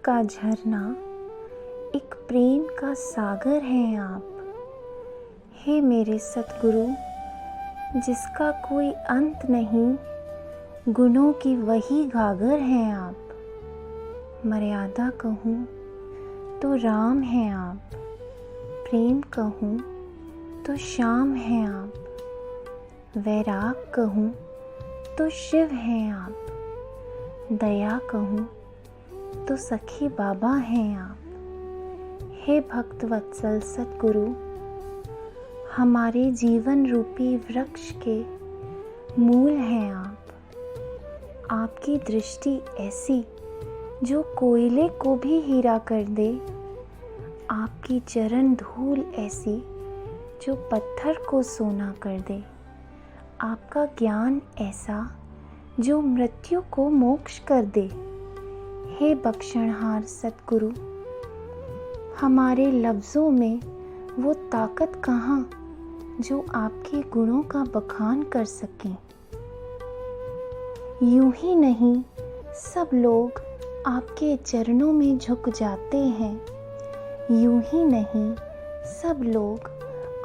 का झरना, एक प्रेम का सागर हैं आप। हे मेरे सतगुरु, जिसका कोई अंत नहीं, गुणों की वही गागर हैं आप। मर्यादा कहूँ तो राम हैं आप, प्रेम कहूँ तो श्याम हैं आप, वैराग कहूँ तो शिव हैं आप, दया कहूँ तो सखी बाबा हैं आप। हे भक्त वत्सल सतगुरु, हमारे जीवन रूपी वृक्ष के मूल हैं आप। आपकी दृष्टि ऐसी जो कोयले को भी हीरा कर दे, आपकी चरण धूल ऐसी जो पत्थर को सोना कर दे, आपका ज्ञान ऐसा जो मृत्यु को मोक्ष कर दे। हे बख्शणहार सतगुरु, हमारे लफ्ज़ों में वो ताकत कहाँ जो आपके गुणों का बखान कर सकें। यूं ही नहीं, सब लोग आपके चरणों में झुक जाते हैं। यूं ही नहीं, सब लोग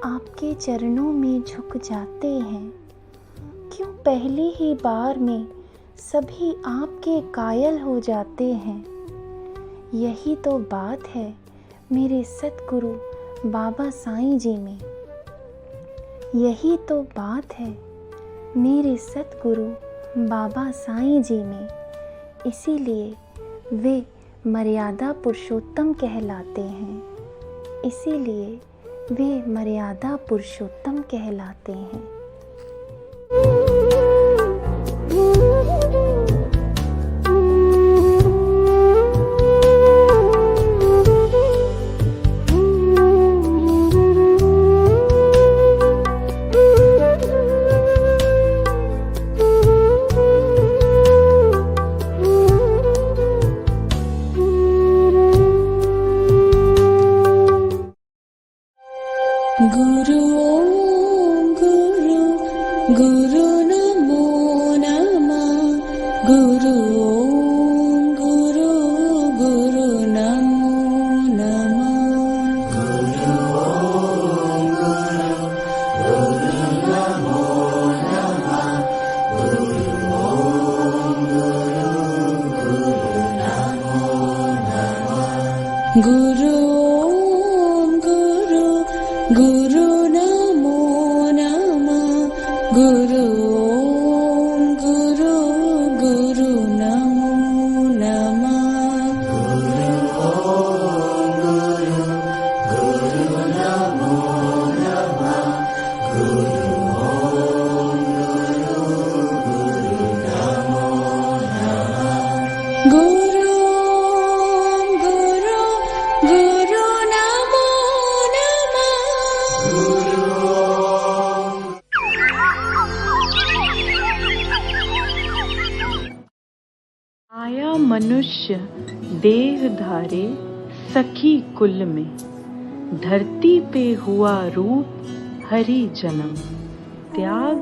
आपके चरणों में झुक जाते हैं। क्यों पहली ही बार में सभी आपके कायल हो जाते हैं। यही तो बात है मेरे सतगुरु बाबा साईं जी में। यही तो बात है मेरे सतगुरु बाबा साईं जी में। इसीलिए वे मर्यादा पुरुषोत्तम कहलाते हैं। इसीलिए वे मर्यादा पुरुषोत्तम कहलाते हैं। गुरु ओम गुरु गुरु नमो नमः। गुरु ओम गुरु गुरु नमो नमः। गुरु ओम गुरु गुरु नमो नमः। गुरु ओम गुरु गुरु नमो नमः। गुरु ओम गुरु गुरु नमो नमः। गुरु ओम गुरु गुरु नमो नमः। गुरु ओम गुरु गुरु नमो नमः। गुरु ओम गुरु गुरु नमो नमः। गुरु ओम गुरु गुरु नमो आया मनुष्य देह धारे सखी कुल में, धरती पे हुआ रूप हरि जन्म। त्याग,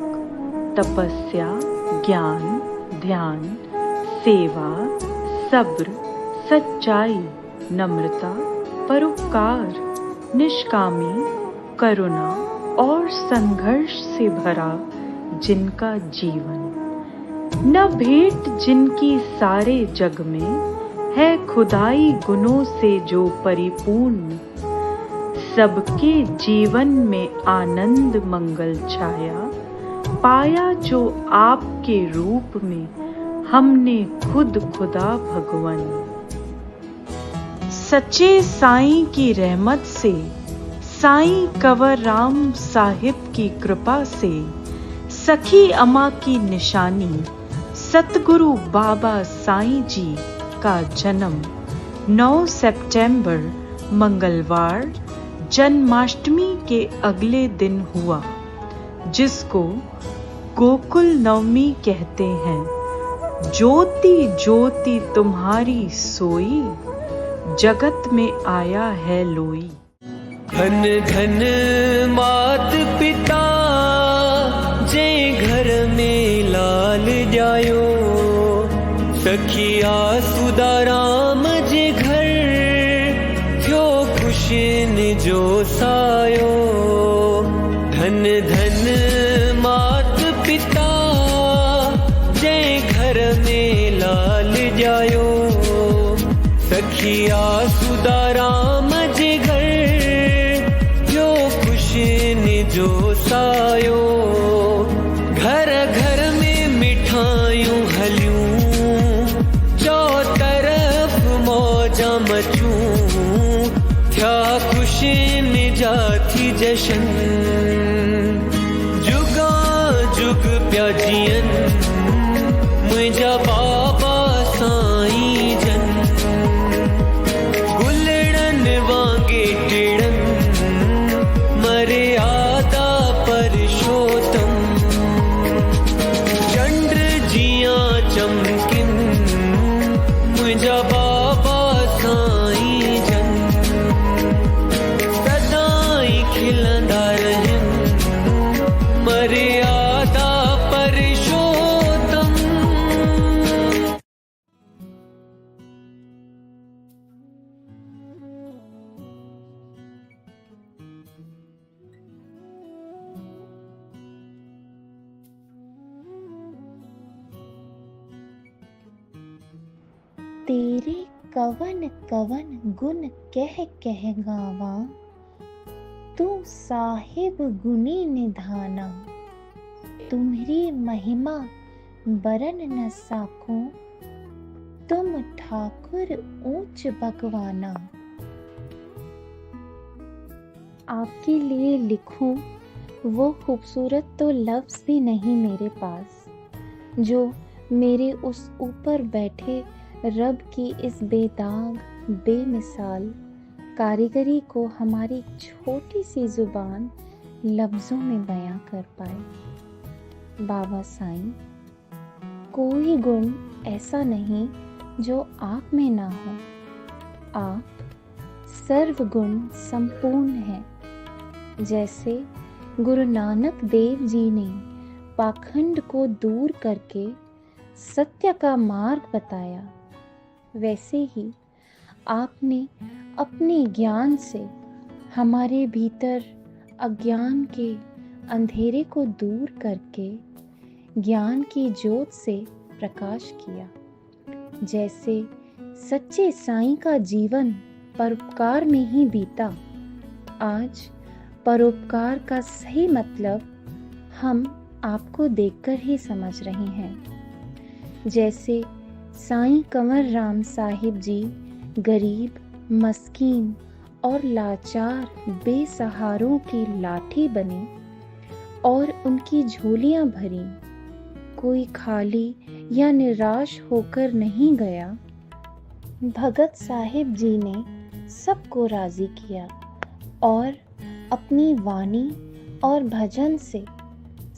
तपस्या, ज्ञान, ध्यान, सेवा, सब्र, सच्चाई, नम्रता, परोपकार, निष्कामी, करुणा और संघर्ष से भरा जिनका जीवन। न भेंट जिनकी सारे जग में है खुदाई गुणों से जो परिपूर्ण। सबके जीवन में आनंद मंगल छाया, पाया जो आपके रूप में हमने खुद खुदा भगवन। सच्चे साईं की रहमत से, साईं कंवर राम साहिब की कृपा से, सखी अम्मा की निशानी सतगुरु बाबा साईं जी का जन्म 9 सितंबर मंगलवार जन्माष्टमी के अगले दिन हुआ, जिसको गोकुल नवमी कहते हैं। ज्योति ज्योति तुम्हारी सोई, जगत में आया है लोई। धन धन मात पिता जे घर में लाल जायो, सखिया सुदाराम जे घर जो सायो। धन धन मात पिता जय घर में लाल जायो। सखिया सुदाराम जे घर जो खुश ने जो सायो। घर घर में मिठाइयों हलियूं चौ तरफ मौजा मचूं। थया खुशी निजाथी जशन जुगा जुग प्या जियन मुझा बाबा साईं जन। गुलड़न वांगे टिड़न मर्यादा परशोतम। चंद्र जिया चमकिन मुझा बाबा साईं जन। सदाई खिलंदा रहन मर्यादा परशोतम। तेरे कवन कवन गुण कह कह गावा। तू साहिब गुनी निधाना। तुम्हारी महिमा बरन न साको। तुम ठाकुर ऊंच भगवाना। आपके लिए लिखूं वो खूबसूरत तो लफ्ज़ भी नहीं मेरे पास, जो मेरे उस ऊपर बैठे रब की इस बेदाग बेमिसाल कारीगरी को हमारी छोटी सी जुबान लफ्ज़ों में बयां कर पाए। बाबा साईं, कोई गुण ऐसा नहीं जो आप में ना हो। आप सर्वगुण संपूर्ण हैं। जैसे गुरु नानक देव जी ने पाखंड को दूर करके सत्य का मार्ग बताया, वैसे ही आपने अपने ज्ञान से हमारे भीतर अज्ञान के अंधेरे को दूर करके ज्ञान की ज्योत से प्रकाश किया। जैसे सच्चे साईं का जीवन परोपकार में ही बीता। आज परोपकार का सही मतलब हम आपको देखकर ही समझ रहे हैं। जैसे साईं कंवर राम साहिब जी गरीब, मस्कीन और लाचार बेसहारों की लाठी बने और उनकी झोलियां भरी। कोई खाली या निराश होकर नहीं गया। भगत साहिब जी ने सबको राजी किया और अपनी वाणी और भजन से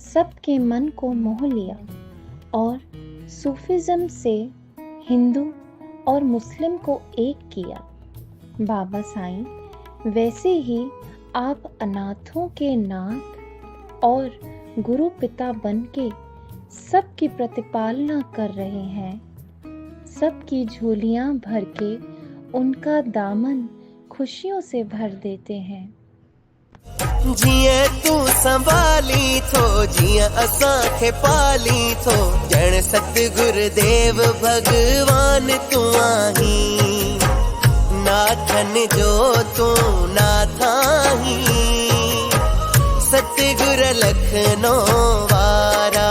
सबके मन को मोह लिया और सूफिज्म से हिंदू और मुस्लिम को एक किया। बाबा साईं, वैसे ही आप अनाथों के नाथ और गुरु पिता बनके सबकी प्रतिपालना कर रहे हैं। सबकी झोलियां भर के उनका दामन खुशियों से भर देते हैं। जिए तू संभाली थो, जिया असांखे पाली थो। जण सतगुरुदेव भगवान तू आही। नाथन जो तू नाथाही। सतगुर लखनो वारा।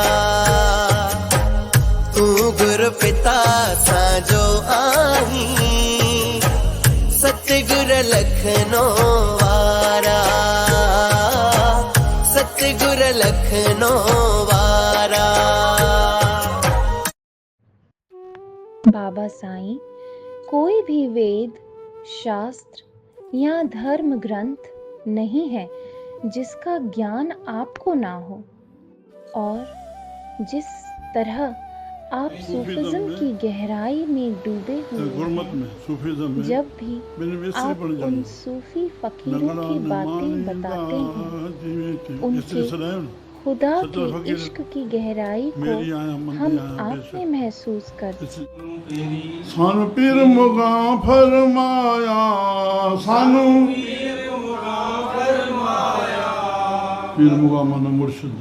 तू गुरु पिता साजो आही। सतगुर लखनो वारा। सतगुर लखनो वारा। बाबा साईं, कोई भी वेद, शास्त्र या धर्म ग्रंथ नहीं है जिसका ज्ञान आपको ना हो। और जिस तरह आप सूफिज्म की गहराई में डूबे हुए हैं, जब भी आप उन सूफी फकीरों की बातें बताते हैं, उनके खुदा के इश्क की गहराई को हम आप में महसूस करते हैं। सानू पीर मुगा फरमाया, सानू पीर मुगा मन मुर्शिद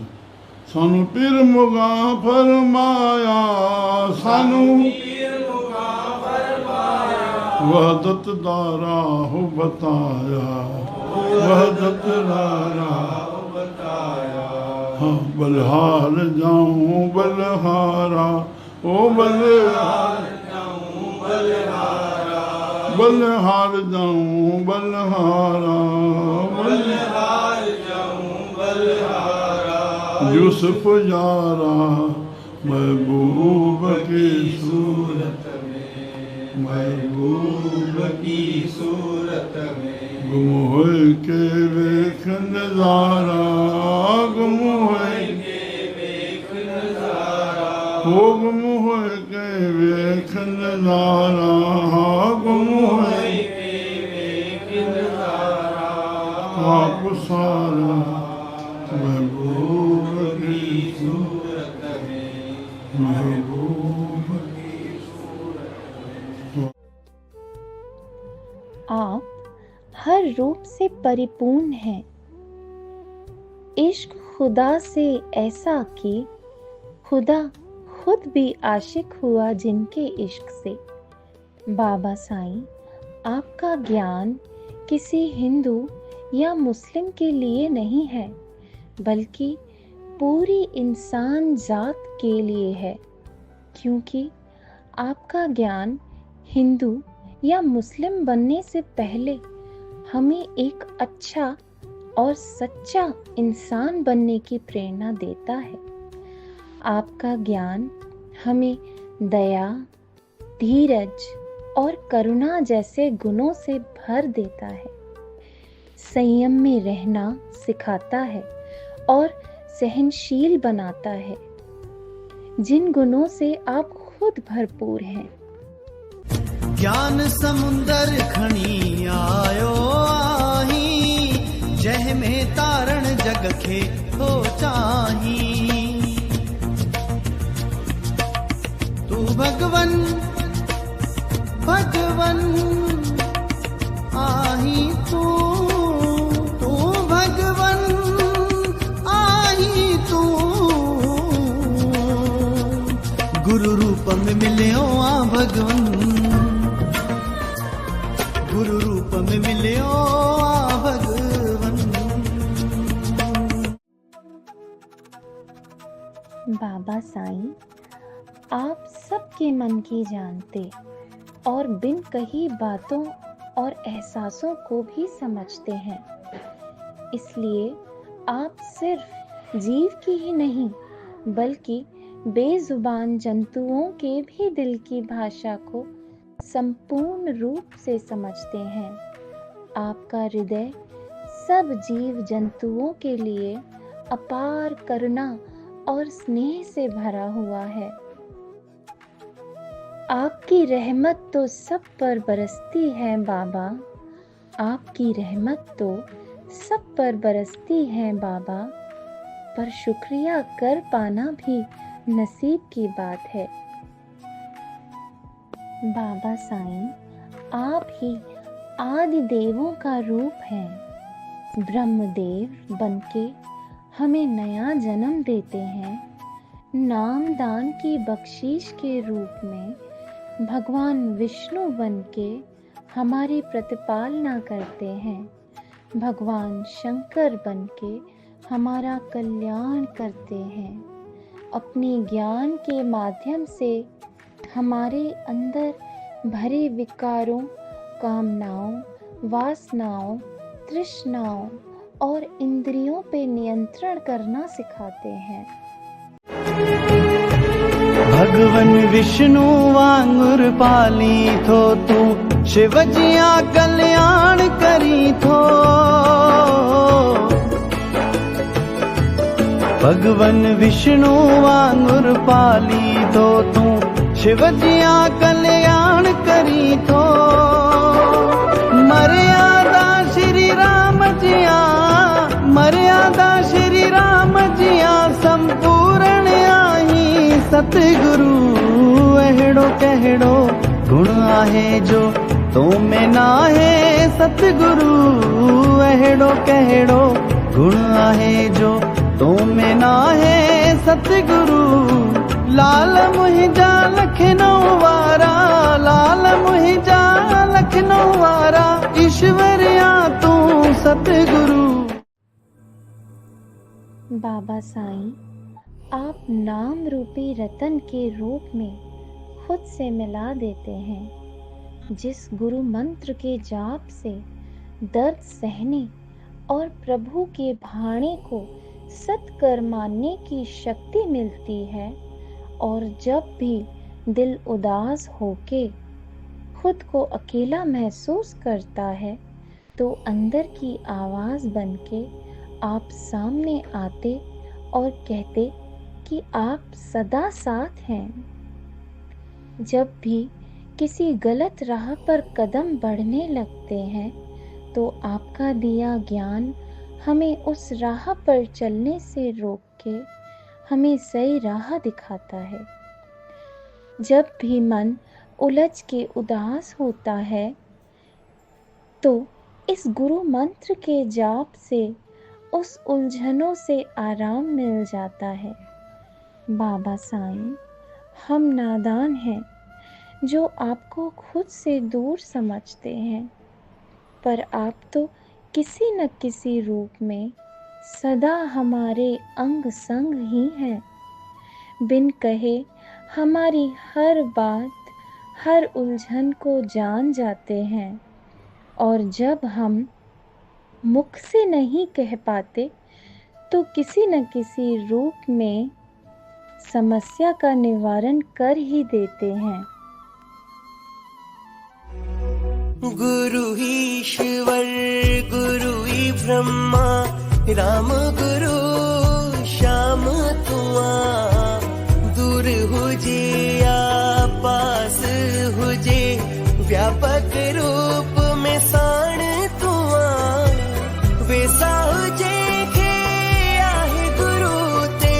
सानू पीर मुगा फरमाया सानू वहदत दारा हो बताया वहदत दारा हाँ बलहार जाऊं बलहारा ओ बलहार बलहार जाऊं बलहारा यूसुफ यारा महबूब की सूरत महबूब की सूरत में गुम होए के वेख नजारा गुम होए के वेख नजारा हो गुम होए के वेख नजारा गुम होए के वेख नजारा आप सारा महबूब की सूरत में महबूब की आप हर रूप से परिपूर्ण हैं। इश्क खुदा से ऐसा कि खुदा खुद भी आशिक हुआ जिनके इश्क से। बाबा साईं, आपका ज्ञान किसी हिंदू या मुस्लिम के लिए नहीं है, बल्कि पूरी इंसान जात के लिए है, क्योंकि आपका ज्ञान हिंदू या मुस्लिम बनने से पहले हमें एक अच्छा और सच्चा इंसान बनने की प्रेरणा देता है। आपका ज्ञान हमें दया, धीरज और करुणा जैसे गुणों से भर देता है, संयम में रहना सिखाता है और सहनशील बनाता है, जिन गुणों से आप खुद भरपूर हैं। ज्ञान समुंदर खणी आयो आही, जह में तारण जग खे हो चाही। तू भगवन भगवन आही तू भगवन आही तू। गुरु रूप में मिलियो आ भगवन, गुरु रूप में मिलियो आ भगवन। बाबा साईं, आप सबके मन की जानते और बिन कही बातों और एहसासों को भी समझते हैं, इसलिए आप सिर्फ जीव की ही नहीं बल्कि बेजुबान जंतुओं के भी दिल की भाषा को संपूर्ण रूप से समझते हैं। आपका हृदय सब जीव जंतुओं के लिए अपार करुणा और स्नेह से भरा हुआ है। आपकी रहमत तो सब पर बरसती है बाबा, आपकी रहमत तो सब पर बरसती है बाबा, पर शुक्रिया कर पाना भी नसीब की बात है। बाबा साईं, आप ही आदि देवों का रूप हैं। ब्रह्मदेव बनके हमें नया जन्म देते हैं। नामदान की बख्शीश के रूप में भगवान विष्णु बनके हमारी प्रतिपालना करते हैं। भगवान शंकर बनके हमारा कल्याण करते हैं। अपने ज्ञान के माध्यम से हमारे अंदर भरे विकारों, कामनाओं, वासनाओं, तृष्णाओं और इंद्रियों पे नियंत्रण करना सिखाते हैं। भगवन विष्णु वांगुर पाली थो तू, शिव जिया कल्याण करी थो। भगवन विष्णु वांगुर पाली थो तू, शिव जिया कल्याण करी थो। मर्यादा श्री राम जिया, मर्यादा श्री राम जिया संपूर्ण आई। सतगुरु अहिड़ो कहिड़ो गुण आहे जो तो में ना है। सतगुरु अहिड़ो कहिड़ो गुण आहे जो तो में ना है सतगुरु लाल मुहिंजा लखनऊ वारा लाल मुहिंजा लखनऊ वारा ईश्वरिया तू सतगुरु। बाबा साईं, आप नाम रूपी रतन के रूप में खुद से मिला देते हैं। जिस गुरु मंत्र के जाप से दर्द सहने और प्रभु के भाणे को सत्कर मानने की शक्ति मिलती है, और जब भी दिल उदास होके खुद को अकेला महसूस करता है तो अंदर की आवाज़ बनके आप सामने आते और कहते कि आप सदा साथ हैं। जब भी किसी गलत राह पर कदम बढ़ने लगते हैं तो आपका दिया ज्ञान हमें उस राह पर चलने से रोक के हमें सही राह दिखाता है। जब भी मन उलझ के उदास होता है तो इस गुरु मंत्र के जाप से उस उलझनों से आराम मिल जाता है। बाबा साईं, हम नादान हैं जो आपको खुद से दूर समझते हैं, पर आप तो किसी न किसी रूप में सदा हमारे अंग संग ही हैं। बिन कहे हमारी हर बात, हर उलझन को जान जाते हैं, और जब हम मुख से नहीं कह पाते तो किसी न किसी रूप में समस्या का निवारण कर ही देते हैं। गुरु ईश्वर गुरु ही ब्रह्मा राम गुरु श्याम तुआ दूर हुजे या पास हुजे व्यापक रूप में साण तुआ वैसा हुजे के आहे गुरु ते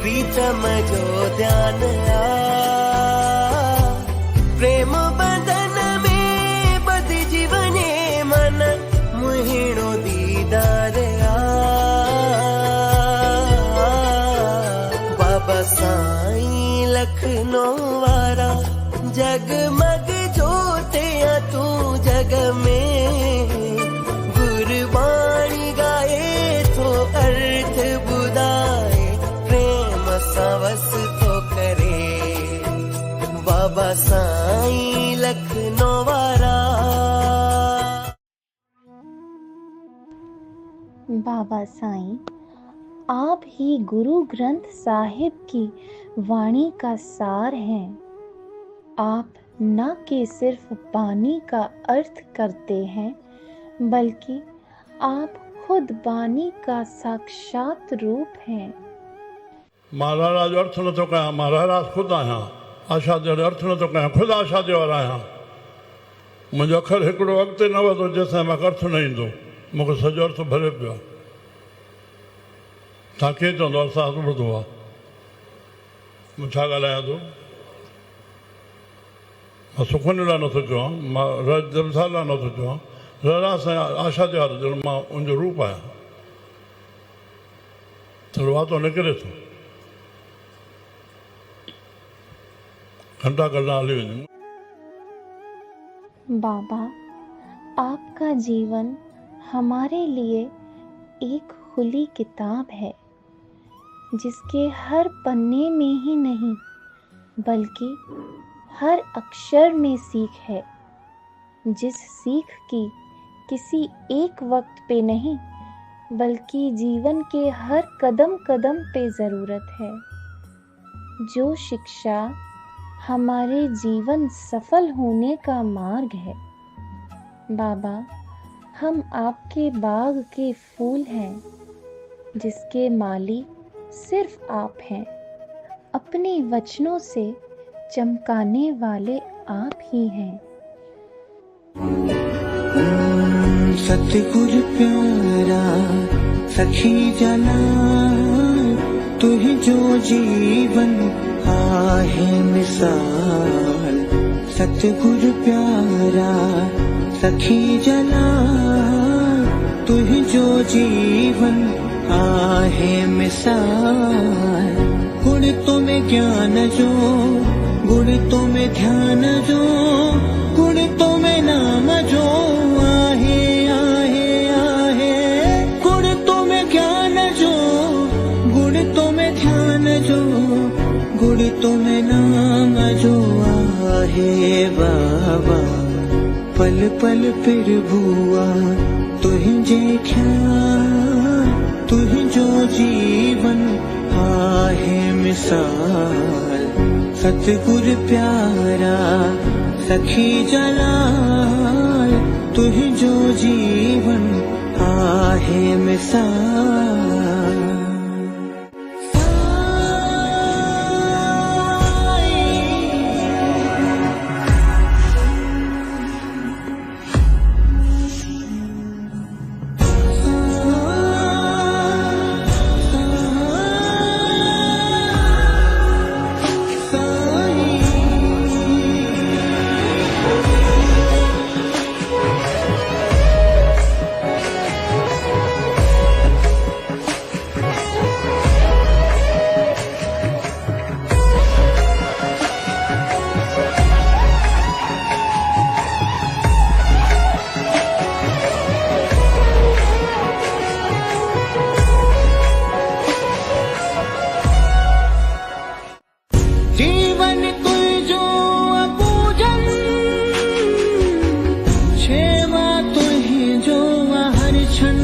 प्रीतम जो ध्यान आ प्रेम बंधन में बद जीवने मन मुहिणो दीदार आ बाबा साईं लखनऊ वारा जगमग जोते तू जग में गुरबाणी गाए तो अर्थ बुदाए प्रेम सवस तो करे बाबा साईं लखनऊ वारा। बाबा साईं, आप ही गुरु ग्रंथ साहिब की वाणी का सार हैं। आप न कि सिर्फ बानी का अर्थ करते हैं, बल्कि आप खुद बानी का साक्षात रूप हैं। महाराज अर्थ न तो कया, महाराज खुद आया आशा दे अर्थ न तो कया, खुद आशा दे वारा आया। मुझे अखर हिकिड़ो अॻिते न वधो जेसिताईं मूंखे अर्थ न ईंदो, मूंखे सॼो अर्थ भरे पियो। तव्हां केरु चवंदो अर्थात ॿुधो आहे, मूं छा ॻाल्हायां थो? मां सुखमनी लाइ नथो चवां, मां रज़ाल लाइ नथो चवां, रज़ा सां आशा दे वारो ॼण मां उनजो रूप आहियां। थोरो वातो निकिरे थो, घंटा घंटा हली वञूं। बाबा, आपका जीवन हमारे लिए एक खुली किताब है, जिसके हर पन्ने में ही नहीं बल्कि हर अक्षर में सीख है। जिस सीख की किसी एक वक्त पे नहीं बल्कि जीवन के हर कदम कदम पे ज़रूरत है। जो शिक्षा हमारे जीवन सफल होने का मार्ग है। बाबा, हम आपके बाग के फूल हैं, जिसके माली सिर्फ आप हैं। अपने वचनों से चमकाने वाले आप ही हैं। सतगुर प्यारा सखी जना तुही जो जीवन आहे मिसाल। सतगुर प्यारा सखी जना तुही जो जीवन आहे मिसाल। गुण तुम्हें ज्ञान जो, गुण तुम्हें ध्यान जो, गुण तुम्हें नाम जो आहे आहे आहे। गुण तुम्हें ज्ञान जो, गुण तुम्हें ध्यान जो, गुण तुम्हें नाम जो आहे बाबा। पल पल फिर भुआ तुझे ख्याल, तुझ जो जीवन आहे मिसाल। सतगुर प्यारा सखी जलाल, तुझ जो जीवन आहे मिसाल। जीवन तुझो पूजन, सेवा तुही जो हर क्षण।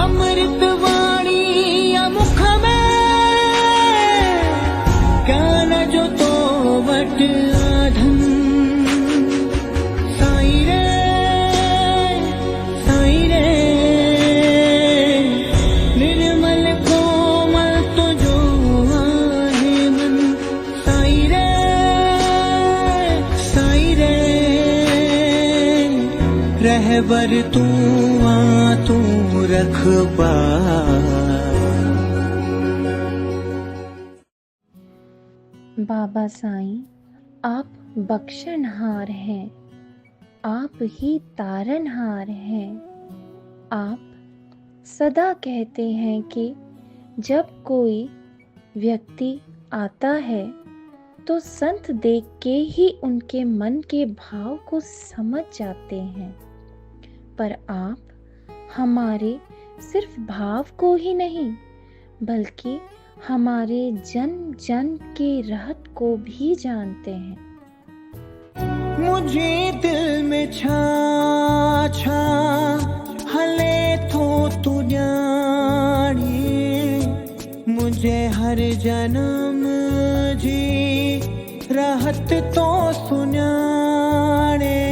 अमृत वाणी मुख में, ज्ञान जो तो वट आधन। साईं रे साईं रे, निर्मल कोमल तुझो आहे मन। साईं रे साईं रे, रहबर तू आ तू रखबार। बाबा साईं, आप बख्शनहार हैं, आप ही तारनहार हैं। आप सदा कहते हैं कि जब कोई व्यक्ति आता है तो संत देख के ही उनके मन के भाव को समझ जाते हैं। पर आप हमारे सिर्फ भाव को ही नहीं, बल्कि हमारे जन जन के रहत को भी जानते हैं। मुझे दिल में छा छा हले थो तू ॼाणे। मुझे हर जन्म जी रहत तो सुञाणे।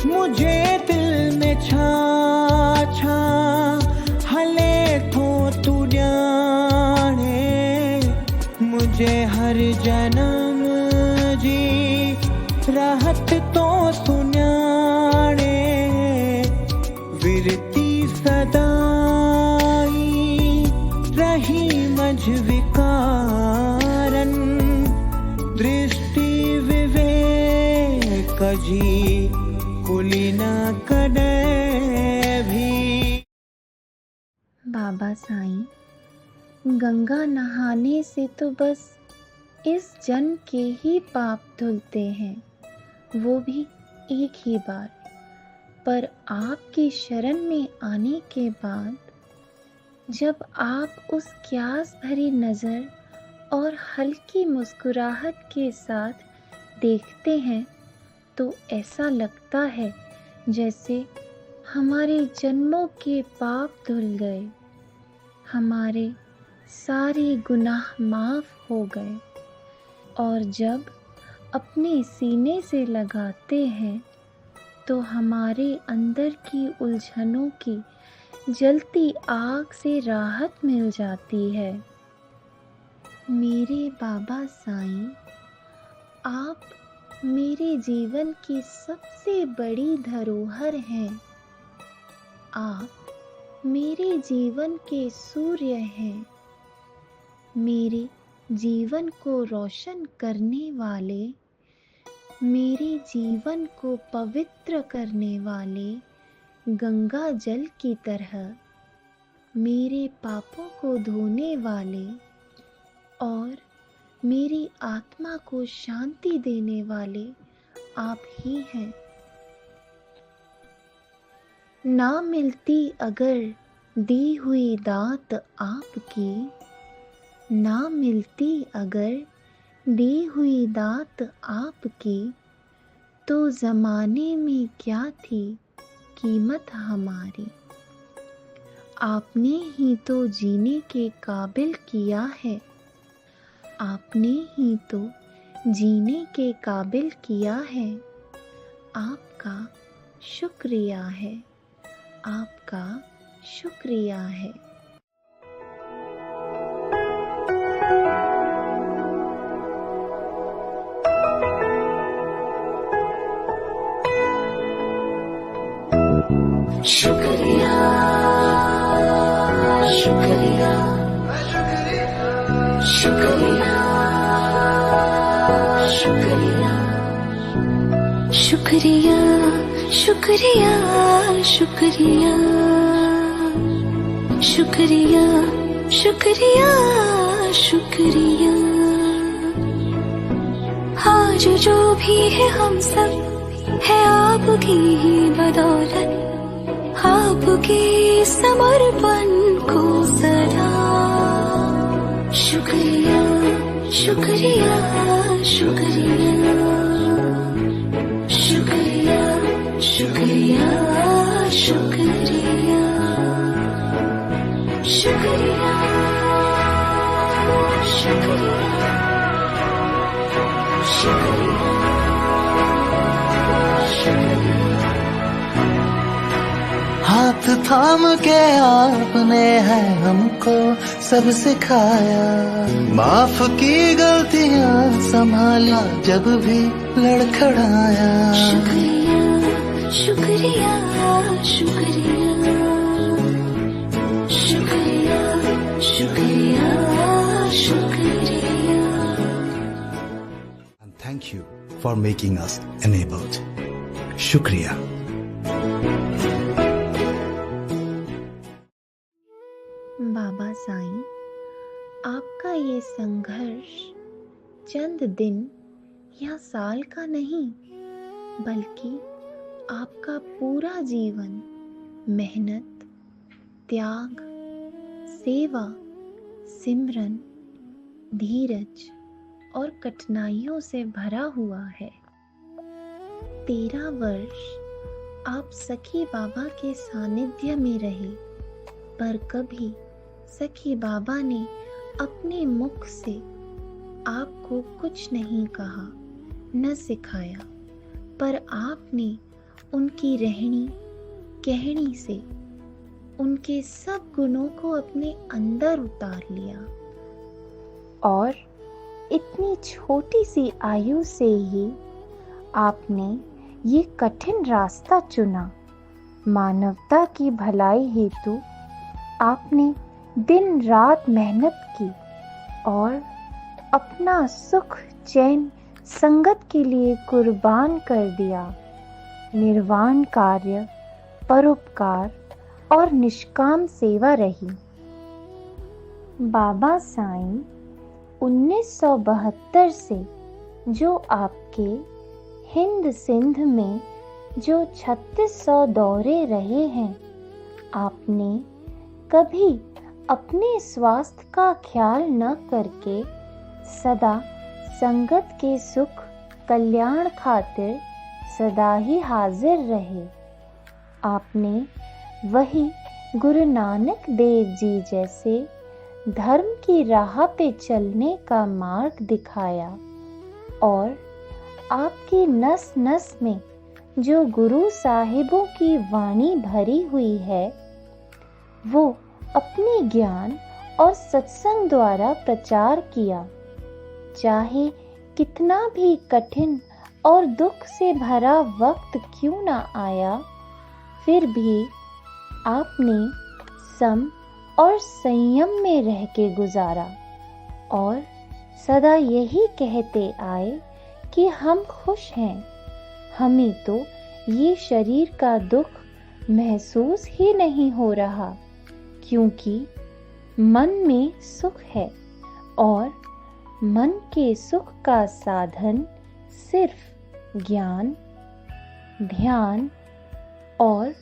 मुझे दिल में छा छा हले थो तू ॼाणे। मुझे हर जन्म जी रहत तो सुञाणे। विरती सदाई रही मझ विकारन। दृष्टि विवेक जी कुली न कदे भी। बाबा साईं, गंगा नहाने से तो बस इस जन्म के ही पाप धुलते हैं, वो भी एक ही बार। पर आपकी शरण में आने के बाद जब आप उस क्यास भरी नज़र और हल्की मुस्कुराहट के साथ देखते हैं तो ऐसा लगता है जैसे हमारे जन्मों के पाप धुल गए, हमारे सारे गुनाह माफ़ हो गए। और जब अपने सीने से लगाते हैं तो हमारे अंदर की उलझनों की जलती आग से राहत मिल जाती है। मेरे बाबा साईं, आप मेरे जीवन की सबसे बड़ी धरोहर हैं। आप मेरे जीवन के सूर्य हैं। मेरे जीवन को रोशन करने वाले, मेरे जीवन को पवित्र करने वाले गंगा जल की तरह मेरे पापों को धोने वाले और मेरी आत्मा को शांति देने वाले आप ही हैं। ना मिलती अगर दी हुई दात आपकी, ना मिलती अगर दी हुई दात आपकी, तो ज़माने में क्या थी कीमत हमारी। आपने ही तो जीने के काबिल किया है, आपने ही तो जीने के काबिल किया है। आपका शुक्रिया है, आपका शुक्रिया है। शुक्रिया शुक्रिया शुक्रिया शुक्रिया शुक्रिया शुक्रिया शुक्रिया शुक्रिया शुक्रिया शुक्रिया। आज जो भी है हम सब है आपकी ही बदौलत, आपके समर्पण को सदा शुक्रिया शुक्रिया शुक्रिया शुक्रिया शुक्रिया शुक्रिया शुक्रिया शुक्रिया शुक्रिया शुक्रिया। हाथ थाम के आपने है हमको सब सिखाया, माफ की गलतियां संभाला जब भी लड़खड़ाया। शुक्रिया शुक्रिया शुक्रिया शुक्रिया शुक्रिया शुक्रिया। And thank you for making us enabled. शुक्रिया। बाबा साईं, आपका ये संघर्ष चंद दिन या साल का नहीं, बल्कि आपका पूरा जीवन मेहनत, त्याग, सेवा, सिमरन, धीरज और कठिनाइयों से भरा हुआ है। 13 वर्ष आप सखी बाबा के सानिध्य में रहे, पर कभी सखी बाबा ने अपने मुख से आपको कुछ नहीं कहा, न सिखाया, पर आपने उनकी रहनी कहनी से उनके सब गुणों को अपने अंदर उतार लिया और इतनी छोटी सी आयु से ही आपने ये कठिन रास्ता चुना। मानवता की भलाई हेतु आपने दिन रात मेहनत की और अपना सुख चैन संगत के लिए कुर्बान कर दिया। निर्वाण कार्य, परोपकार और निष्काम सेवा रही। बाबा साईं 1972 से जो आपके हिंद सिंध में जो 3600 दौरे रहे हैं, आपने कभी अपने स्वास्थ्य का ख्याल न करके सदा संगत के सुख कल्याण खातिर सदा ही हाजिर रहे। आपने वही गुरु नानक देव जी जैसे धर्म की राह पे चलने का मार्ग दिखाया और आपकी नस नस में जो गुरु साहिबों की वाणी भरी हुई है, वो अपने ज्ञान और सत्संग द्वारा प्रचार किया। चाहे कितना भी कठिन और दुख से भरा वक्त क्यों ना आया, फिर भी आपने सम और संयम में रह के गुजारा और सदा यही कहते आए कि हम खुश हैं। हमें तो ये शरीर का दुख महसूस ही नहीं हो रहा, क्योंकि मन में सुख है और मन के सुख का साधन सिर्फ ज्ञान, ध्यान और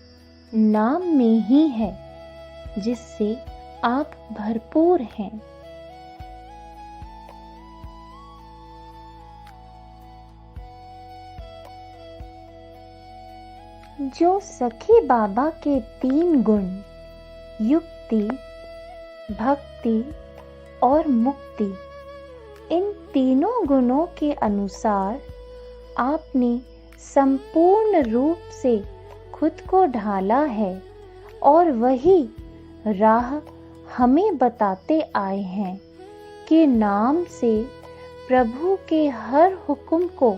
नाम में ही है, जिससे आप भरपूर हैं। जो सखी बाबा के 3 गुण युक्ति, भक्ति और मुक्ति, इन तीनों गुणों के अनुसार आपने संपूर्ण रूप से खुद को ढाला है और वही राह हमें बताते आए हैं कि नाम से प्रभु के हर हुक्म को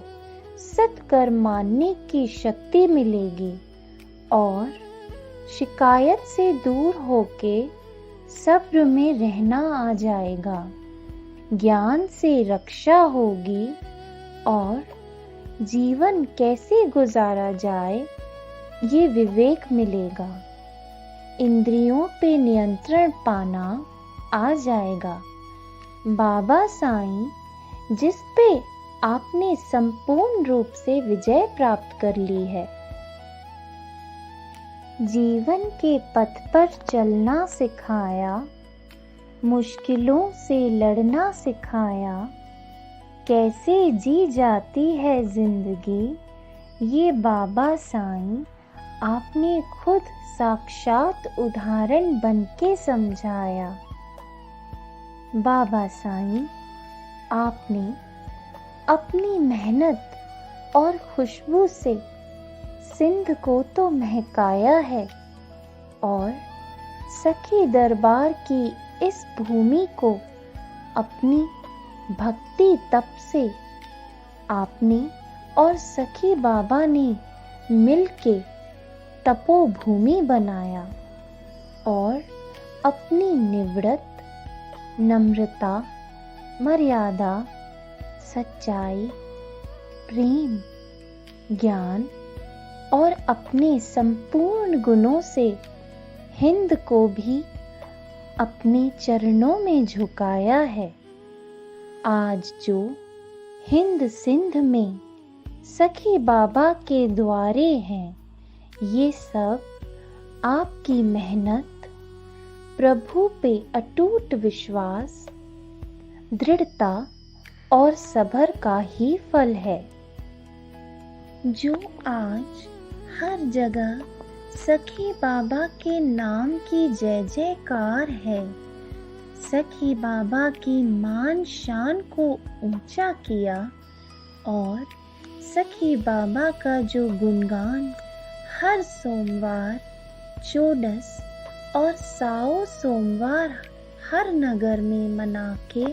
सत्कर मानने की शक्ति मिलेगी और शिकायत से दूर होके सब्र में रहना आ जाएगा। ज्ञान से रक्षा होगी और जीवन कैसे गुजारा जाए ये विवेक मिलेगा। इंद्रियों पे नियंत्रण पाना आ जाएगा। बाबा साईं जिस पे आपने संपूर्ण रूप से विजय प्राप्त कर ली है, जीवन के पथ पर चलना सिखाया, मुश्किलों से लड़ना सिखाया, कैसे जी जाती है जिंदगी, ये बाबा साईं आपने खुद साक्षात उदाहरण बनके समझाया। बाबा साईं आपने अपनी मेहनत और खुशबू से सिंध को तो महकाया है और सखी दरबार की इस भूमि को अपनी भक्ति तप से आपने और सखी बाबा ने मिलके तपोभूमि बनाया और अपनी निवृत्त, नम्रता, मर्यादा, सच्चाई, प्रेम, ज्ञान और अपने संपूर्ण गुणों से हिंद को भी अपने चरणों में झुकाया है। आज जो हिंद सिंध में सखी बाबा के द्वारे हैं, ये सब आपकी मेहनत, प्रभु पे अटूट विश्वास, दृढ़ता और सब्र का ही फल है। जो आज हर जगह सखी बाबा के नाम की जय जयकार है, सखी बाबा की मान शान को ऊंचा किया और सखी बाबा का जो गुणगान हर सोमवार, चौदस और साओ सोमवार हर नगर में मना के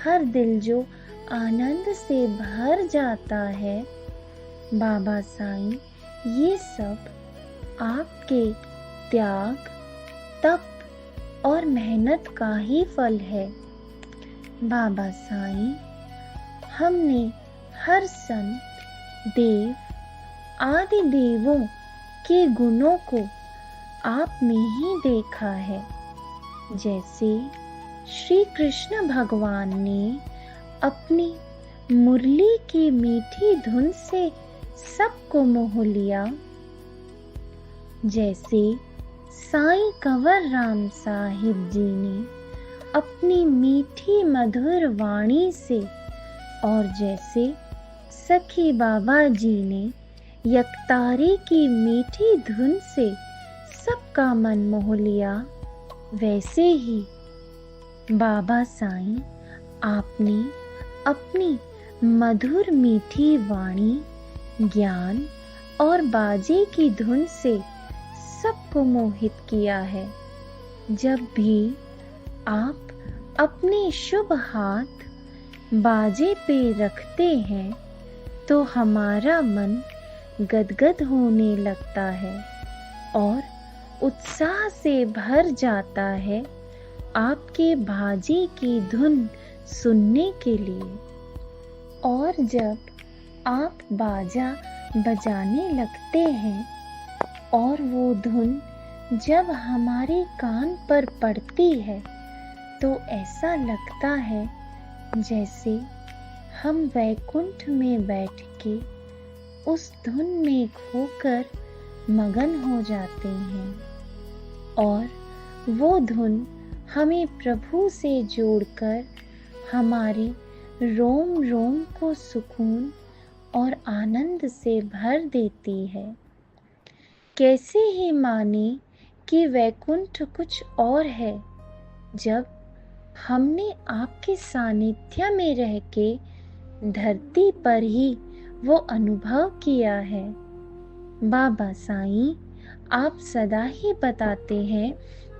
हर दिल जो आनंद से भर जाता है, बाबा साईं ये सब आपके त्याग, तप और मेहनत का ही फल है। बाबा साईं हमने हर संत, देव आदि देवों के गुणों को आप में ही देखा है। जैसे श्री कृष्ण भगवान ने अपनी मुरली की मीठी धुन से सबको मोह लिया, जैसे साईं कंवर राम साहिब जी ने अपनी मीठी मधुर वाणी से और जैसे सखी बाबा जी ने यकतारी की मीठी धुन से सबका मन मोह लिया, वैसे ही बाबा साईं आपने अपनी मधुर मीठी वाणी, ज्ञान और बाजे की धुन से सबको मोहित किया है। जब भी आप अपने शुभ हाथ बाजे पे रखते हैं तो हमारा मन गदगद होने लगता है और उत्साह से भर जाता है। आपके बाजे की धुन सुनने के लिए। और जब आप बाजा बजाने लगते हैं और वो धुन जब हमारे कान पर पड़ती है तो ऐसा लगता है जैसे हम वैकुंठ में बैठ के उस धुन में खोकर मगन हो जाते हैं। और वो धुन हमें प्रभु से जोड़कर हमारी रोम रोम को सुकून और आनंद से भर देती है। कैसे ही माने कि वैकुंठ कुछ और है जब हमने आपके सानिध्य में रह के धरती पर ही वो अनुभव किया है। बाबा साईं आप सदा ही बताते हैं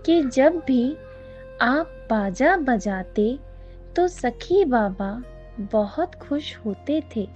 कि जब भी आप बाजा बजाते तो सखी बाबा बहुत खुश होते थे।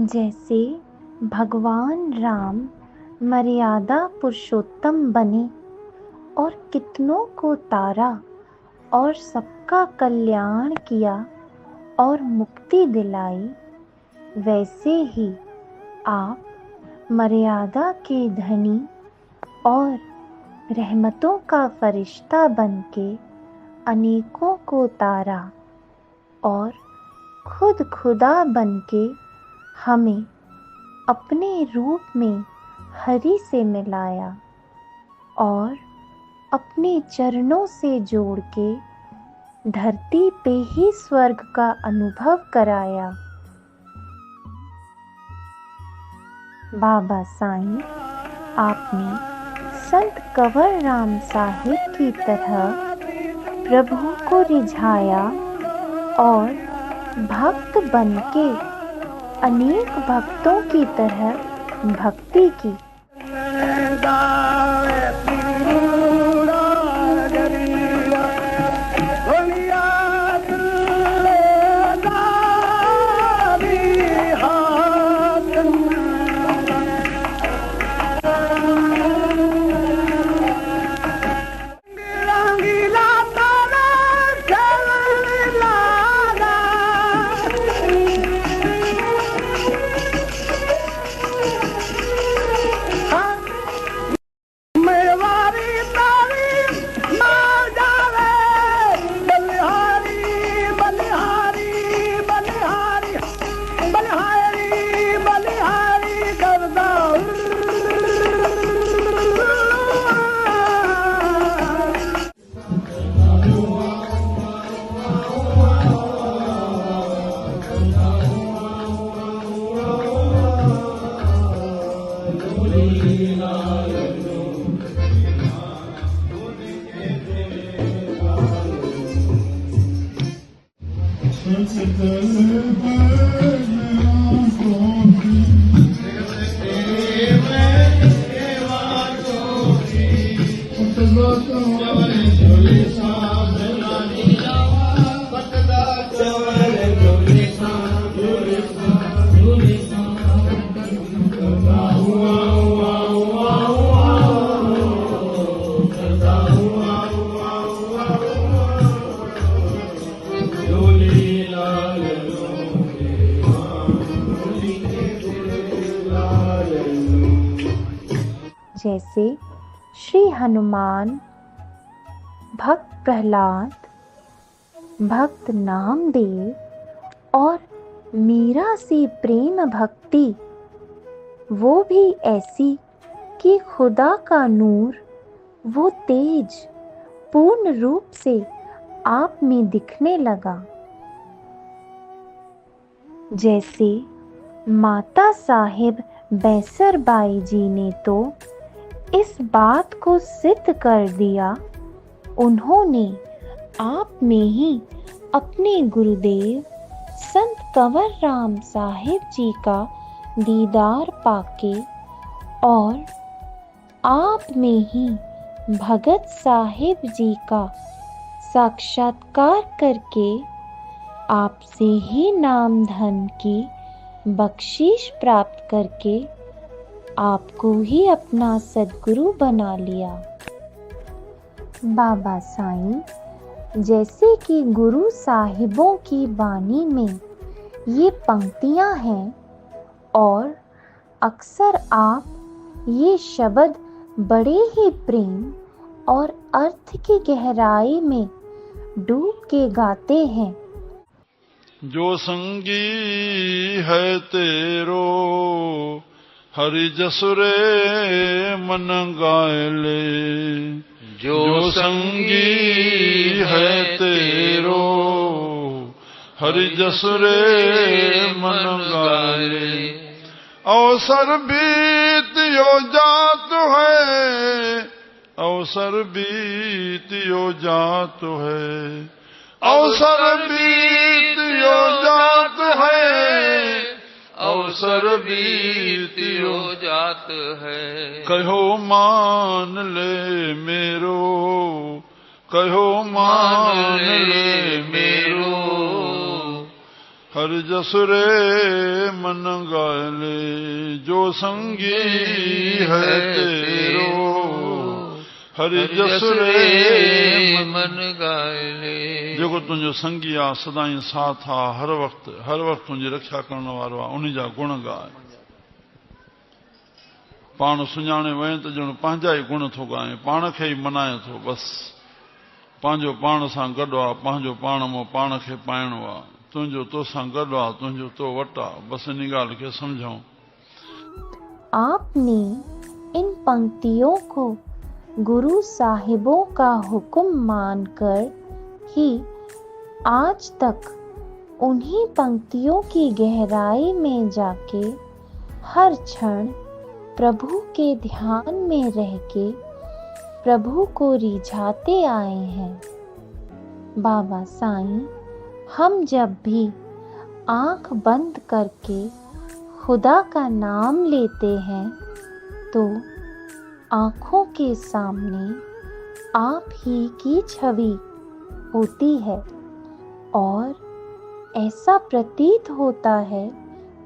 जैसे भगवान राम मर्यादा पुरुषोत्तम बने और कितनों को तारा और सबका कल्याण किया और मुक्ति दिलाई, वैसे ही आप मर्यादा के धनी और रहमतों का फरिश्ता बनके अनेकों को तारा और खुद खुदा बनके हमें अपने रूप में हरि से मिलाया और अपने चरणों से जोड़ के धरती पे ही स्वर्ग का अनुभव कराया। बाबा साईं आपने संत कंवर राम साहिब की तरह प्रभु को रिझाया और भक्त बनके अनेक भक्तों की तरह भक्ति की। जैसे श्री हनुमान, भक्त प्रहलाद, भक्त नामदेव और मीरा सी प्रेम भक्ति वो भी ऐसी कि खुदा का नूर, वो तेज पूर्ण रूप से आप में दिखने लगा। जैसे माता साहिब बैसर बाई जी ने तो इस बात को सिद्ध कर दिया। उन्होंने आप में ही अपने गुरुदेव संत कंवर राम साहिब जी का दीदार पाके और आप में ही भगत साहिब जी का साक्षात्कार करके आपसे ही नाम धन की बख्शीश प्राप्त करके आपको ही अपना सद्गुरु बना लिया। बाबा साईं जैसे कि गुरु साहिबों की वाणी में ये पंक्तियां हैं और अक्सर आप ये शब्द बड़े ही प्रेम और अर्थ की गहराई में डूब के गाते हैं। जो संगी है तेरो हरि जसुरे मन गाए ले। जो संगी है तेरो हरि जसुरे मन गाए ले। अवसर बीतियो जात है, अवसर बीतियो जात है, अवसर बीतियो जात है, अवसर बीतियो जात है। कहो मान ले मेरो, कहो मान ले मेरो, हर जसुरे मन गाए ले। जो संगी है तेरो हरि जसुरे मन गाए ले। जेको तुंहिंजो संगी आहे सदाई साथ आहे, हर वक्त तुंहिंजी रक्षा करण वारो आहे, उन जा गुण गाए। पाण सुञाणे वञे त ॼण पंहिंजा ई गुण थो ॻाए, पाण खे ई मनाए थो। बस पंहिंजो पाण सां गॾु आहे, पंहिंजो पाण मां पाण खे पाइणो आहे। तुंहिंजो तोसां गॾु आहे, तुंहिंजो तो वटि आहे। बस इन ॻाल्हि खे समझूं। आपने इन पंक्तियों को गुरु साहिबों का हुक्म मानकर ही आज तक उन्हीं पंक्तियों की गहराई में जाके हर क्षण प्रभु के ध्यान में रह के प्रभु को रिझाते आए हैं। बाबा साईं हम जब भी आंख बंद करके खुदा का नाम लेते हैं तो आँखों के सामने आप ही की छवि होती है और ऐसा प्रतीत होता है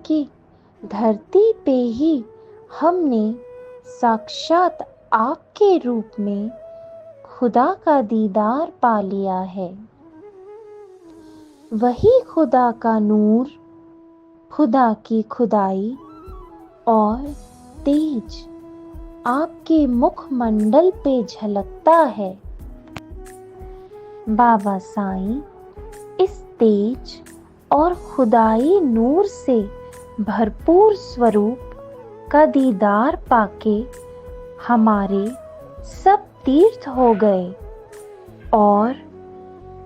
कि धरती पे ही हमने साक्षात आपके रूप में खुदा का दीदार पा लिया है। वही खुदा का नूर, खुदा की खुदाई और तेज आपके मुखमंडल पे झलकता है। बाबा साईं इस तेज और खुदाई नूर से भरपूर स्वरूप का दीदार पाके हमारे सब तीर्थ हो गए। और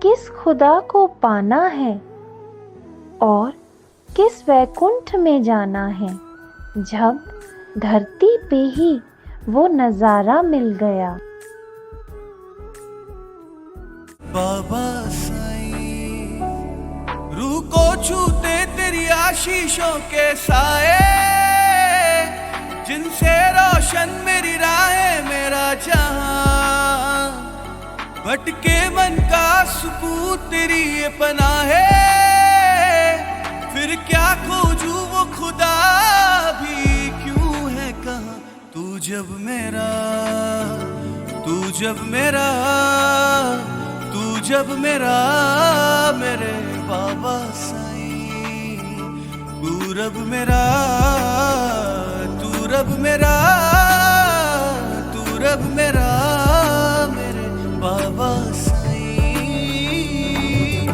किस खुदा को पाना है और किस वैकुंठ में जाना है जब धरती पे ही वो नजारा मिल गया। बाबा साईं रूह को छूते तेरी आशीषों के साए, जिनसे रोशन मेरी राहें मेरा जहां। भटके मन का सुकून तेरी ये पनाह है, फिर क्या खोजूं वो खुदा भी क्यों है कहाँ। तू जब मेरा, तू जब मेरा, तू जब मेरा मेरे बाबा साईं। तू रब मेरा, तू रब मेरा, रब मेरा मेरे बाबा साईं।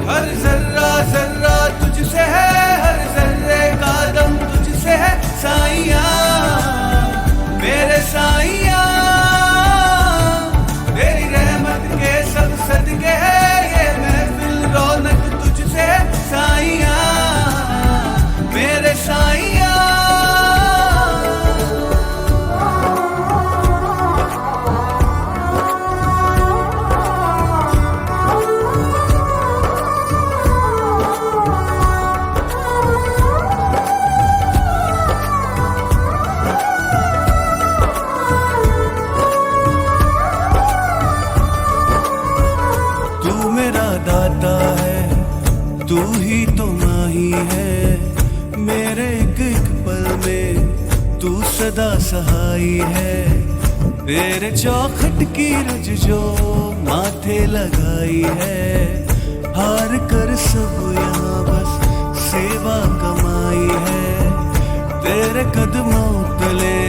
हर जर्रा जर्रा तुझसे है, हर जर्रे का दम तुझसे है साईया मेरे साईया। तेरी रहमत के सब सदके है ये महफिल रौनक तुझसे है साईया मेरे साईया। तू ही तो माही है मेरे एक एक पल में, तू सदा सहाई है। तेरे चौखट की रज जो माथे लगाई है, हार कर सब यहाँ बस सेवा कमाई है। तेरे कदमों तले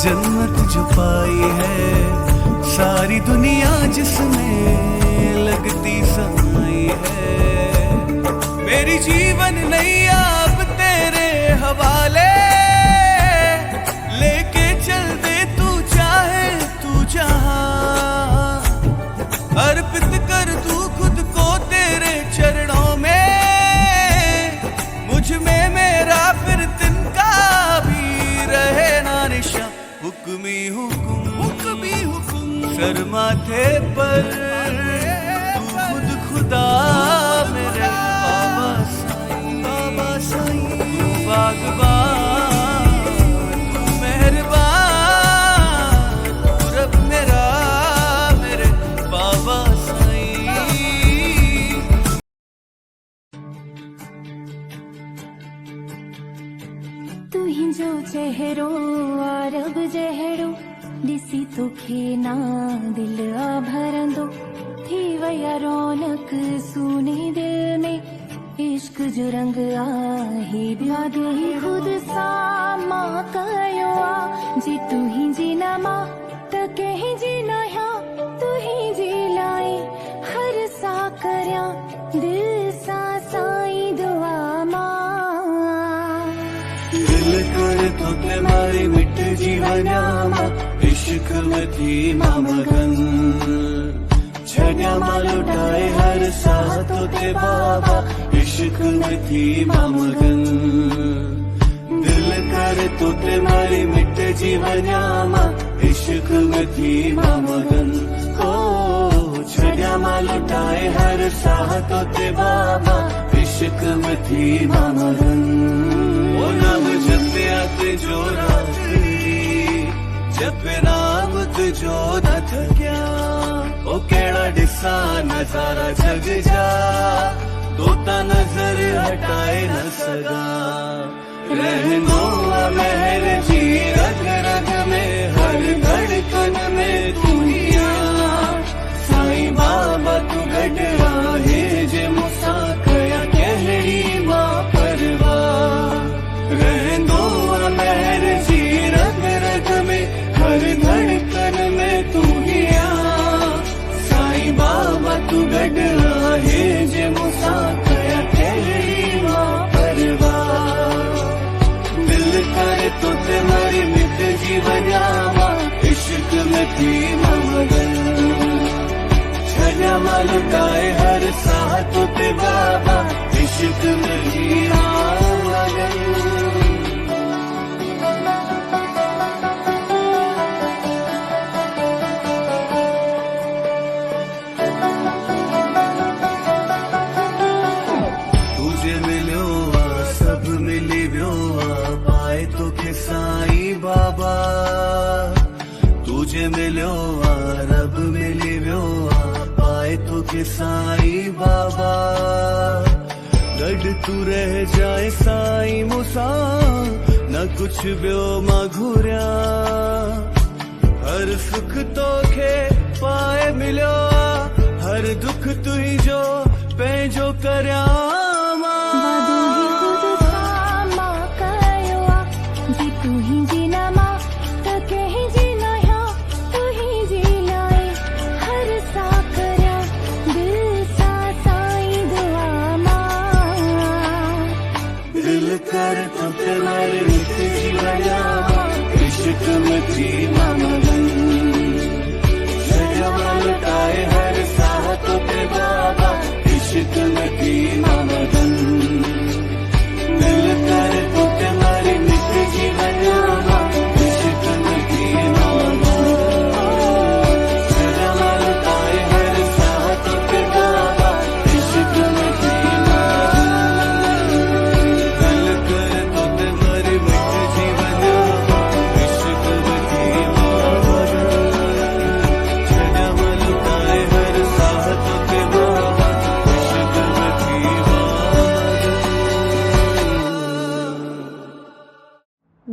जन्नत जो पाई है, सारी दुनिया जिसमें लगती समाई है। मेरी जीवन नैया अब तेरे हवाले, लेके चल दे तू चाहे तू जहां। अर्पित कर तू खुद को तेरे चरणों में, मुझ में मेरा फिर तिनका भी रहे ना निशा। हुक्मी हुकुम हुक्मी हुकुम सर माथे पर, तू खुद खुदा मेरे बाबा साईं। तू बागबान तू मेहरबान, तू रब मेरा मेरे बाबा साईं। तू ही जो चेहरो आरब जहरो दिसी तोखे ना दिल आ भरंदो थी वया रौनक सुने दिल में। इश्क जो रंग आहे ॿिया दिल खुद सामा कयो आ। जी तू ही जी न मां त कंहिं जी न या, तू ही जी लाए हर सा करया दिल सा साईं दुआ मां। दिल कर तो ते मारी मिट जीवना मां, इश्क में थी मां मगन। छड्या मां लुटाए हर साह तो ते बाबा, इश्क में थी मां मगन। दिल कर तो ते मारी मिट जीवना मां, इश्क में थी मां मगन। ओ छड्या मां लुटाए हर साह तो ते बाबा, इश्क में थी मां मगन। ओ नाम जपिया ते जो रात्री, जपे नाम तुझो न थक्या। ओ केड़ा दिसा नजारा जग जा, तोता नजर हटाए न सदा। रहनो महर जी रग रग में, हर धड़कन में तू ही आ। साईं बाबा तू गड आहे जे मूंसां कया कहड़ी मां परवाह। रहनो महर जी रग रग में, हर धड़कन में तू ही आ। साईं बाबा तू गड आहे जे मूंसां कया कहड़ी मां परवाह। दिल करे तो ते मारी मिट जीवना मां, इश्क में थी मां मगन। छड्या मां लुटाए हर साह तो ते बाबा, इश्क में थी मां मगन। साईं बाबा तुझे मिलो आ, रब मिली वियो आ, पाए तो के साईं बाबा। गड तू रह जाए साईं मूंसां, न कुछ ॿियो मां घुरिया। हर सुख तोखे पाए मिलियो आ, हर दुख तुंहिंजो पंहिंजो करिया। तू ही जीना मां त कंहिं जी न या, तू ही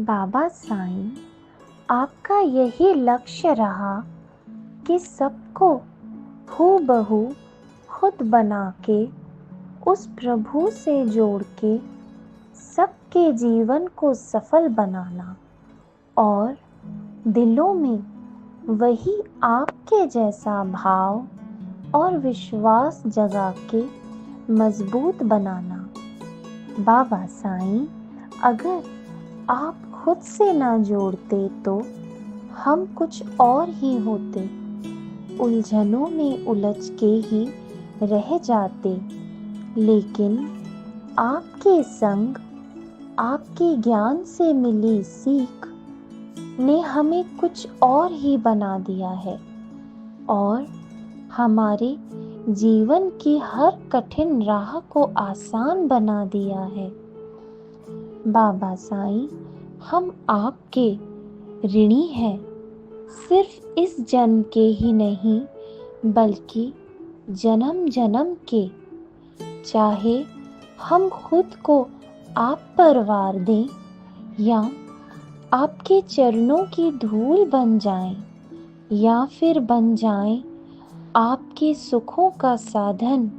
बाबा साईं, आपका यही लक्ष्य रहा कि सबको हूबहू खुद बना के उस प्रभु से जोड़ के सबके जीवन को सफल बनाना और दिलों में वही आपके जैसा भाव और विश्वास जगा के मजबूत बनाना। बाबा साईं, अगर आप खुद से ना जोड़ते तो हम कुछ और ही होते, उलझनों में उलझ के ही रह जाते। लेकिन आपके संग, आपके ज्ञान से मिली सीख ने हमें कुछ और ही बना दिया है और हमारे जीवन की हर कठिन राह को आसान बना दिया है। बाबा साईं, हम आपके ऋणी हैं, सिर्फ इस जन्म के ही नहीं बल्कि जन्म जन्म के। चाहे हम खुद को आप पर वार दें या आपके चरणों की धूल बन जाएं या फिर बन जाएं आपके सुखों का साधन,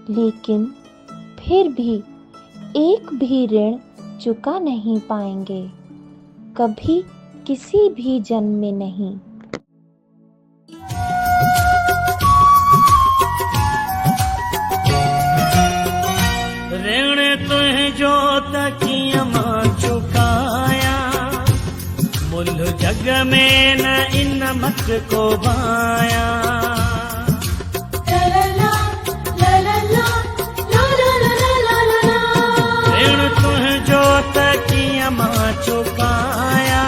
लेकिन फिर भी एक भी ऋण चुका नहीं पाएंगे, कभी किसी भी जन्म में नहीं। ऋण तुझो तकियमा चुकाया, मुल जग में न इन मत को बाया। ऋण तुझो तकियमा चुकाया,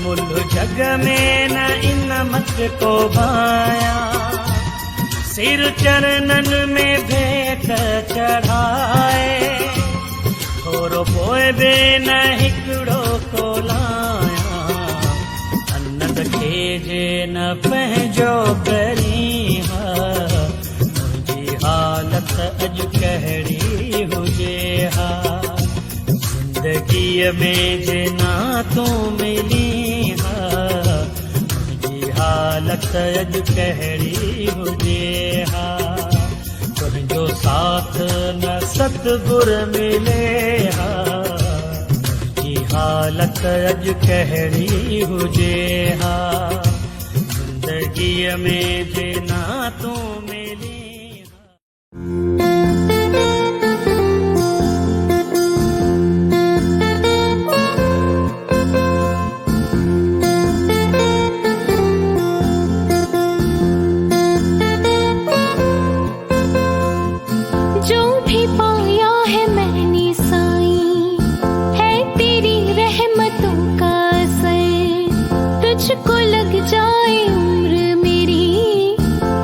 मुल जग में न इन मत को बाया। सिर चरणन में भेंट चढ़ाए, थोरो पोए बे न हिकड़ो को लाया। अनंद खे जे न पंहिंजो करी हा, मुंहिंजी हालत अॼु कहिड़ी हुजे हा। ज़िंदगीअ में जे ना तूं मिली हा, हालत अॼु कहिड़ी हुजे हा। तुंहिंजो साथ न सतगुर मिले हा, मुंहिंजी हालत अॼु कहिड़ी हुजे हा। ज़िंदगीअ में जे ना तूं मिली तुझको लग जाए उम्र मेरी,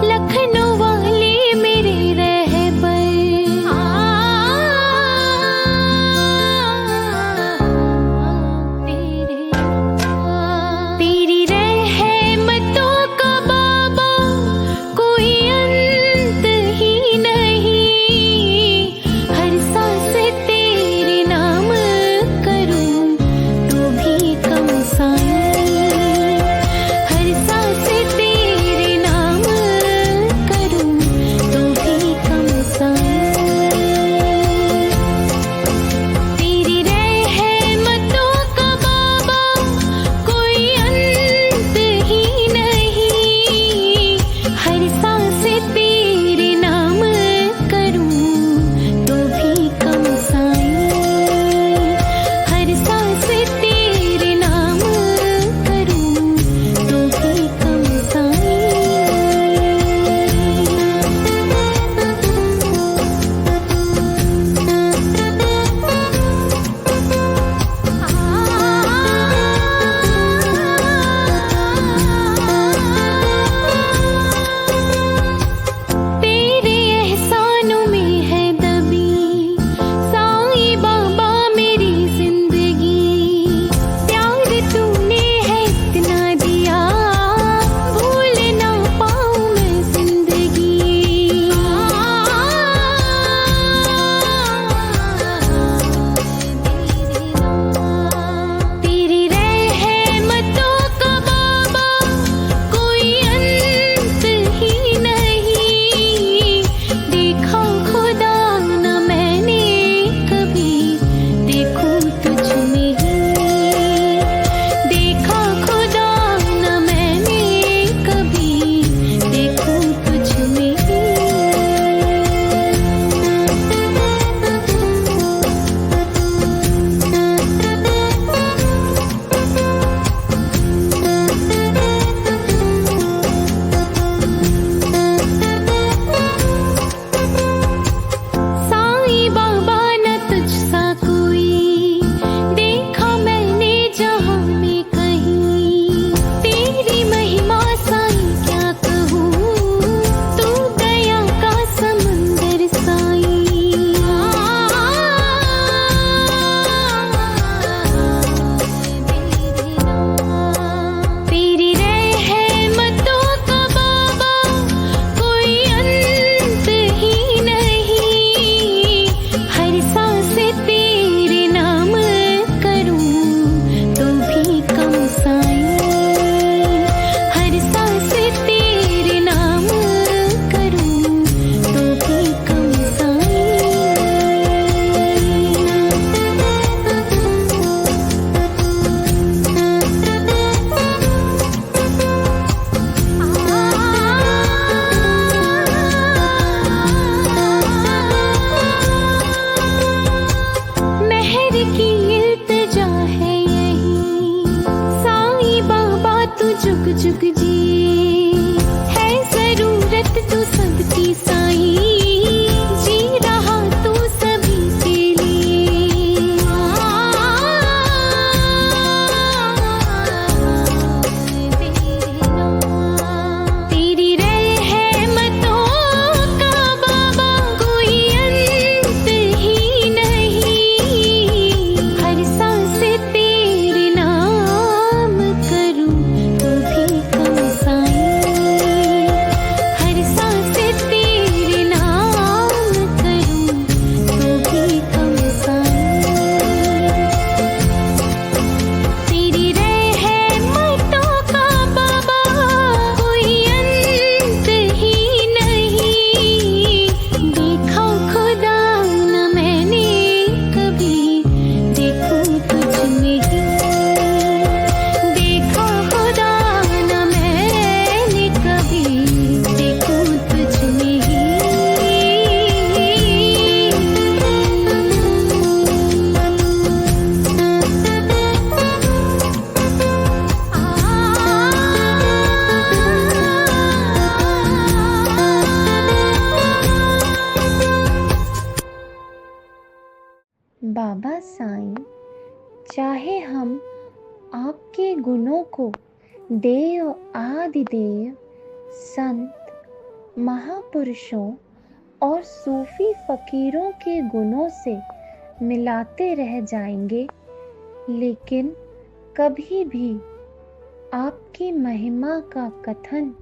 लखनऊ बाबा साईं, चाहे हम आपके गुणों को देव आदिदेव संत महापुरुषों और सूफी फकीरों के गुणों से मिलाते रह जाएंगे, लेकिन कभी भी आपकी महिमा का कथन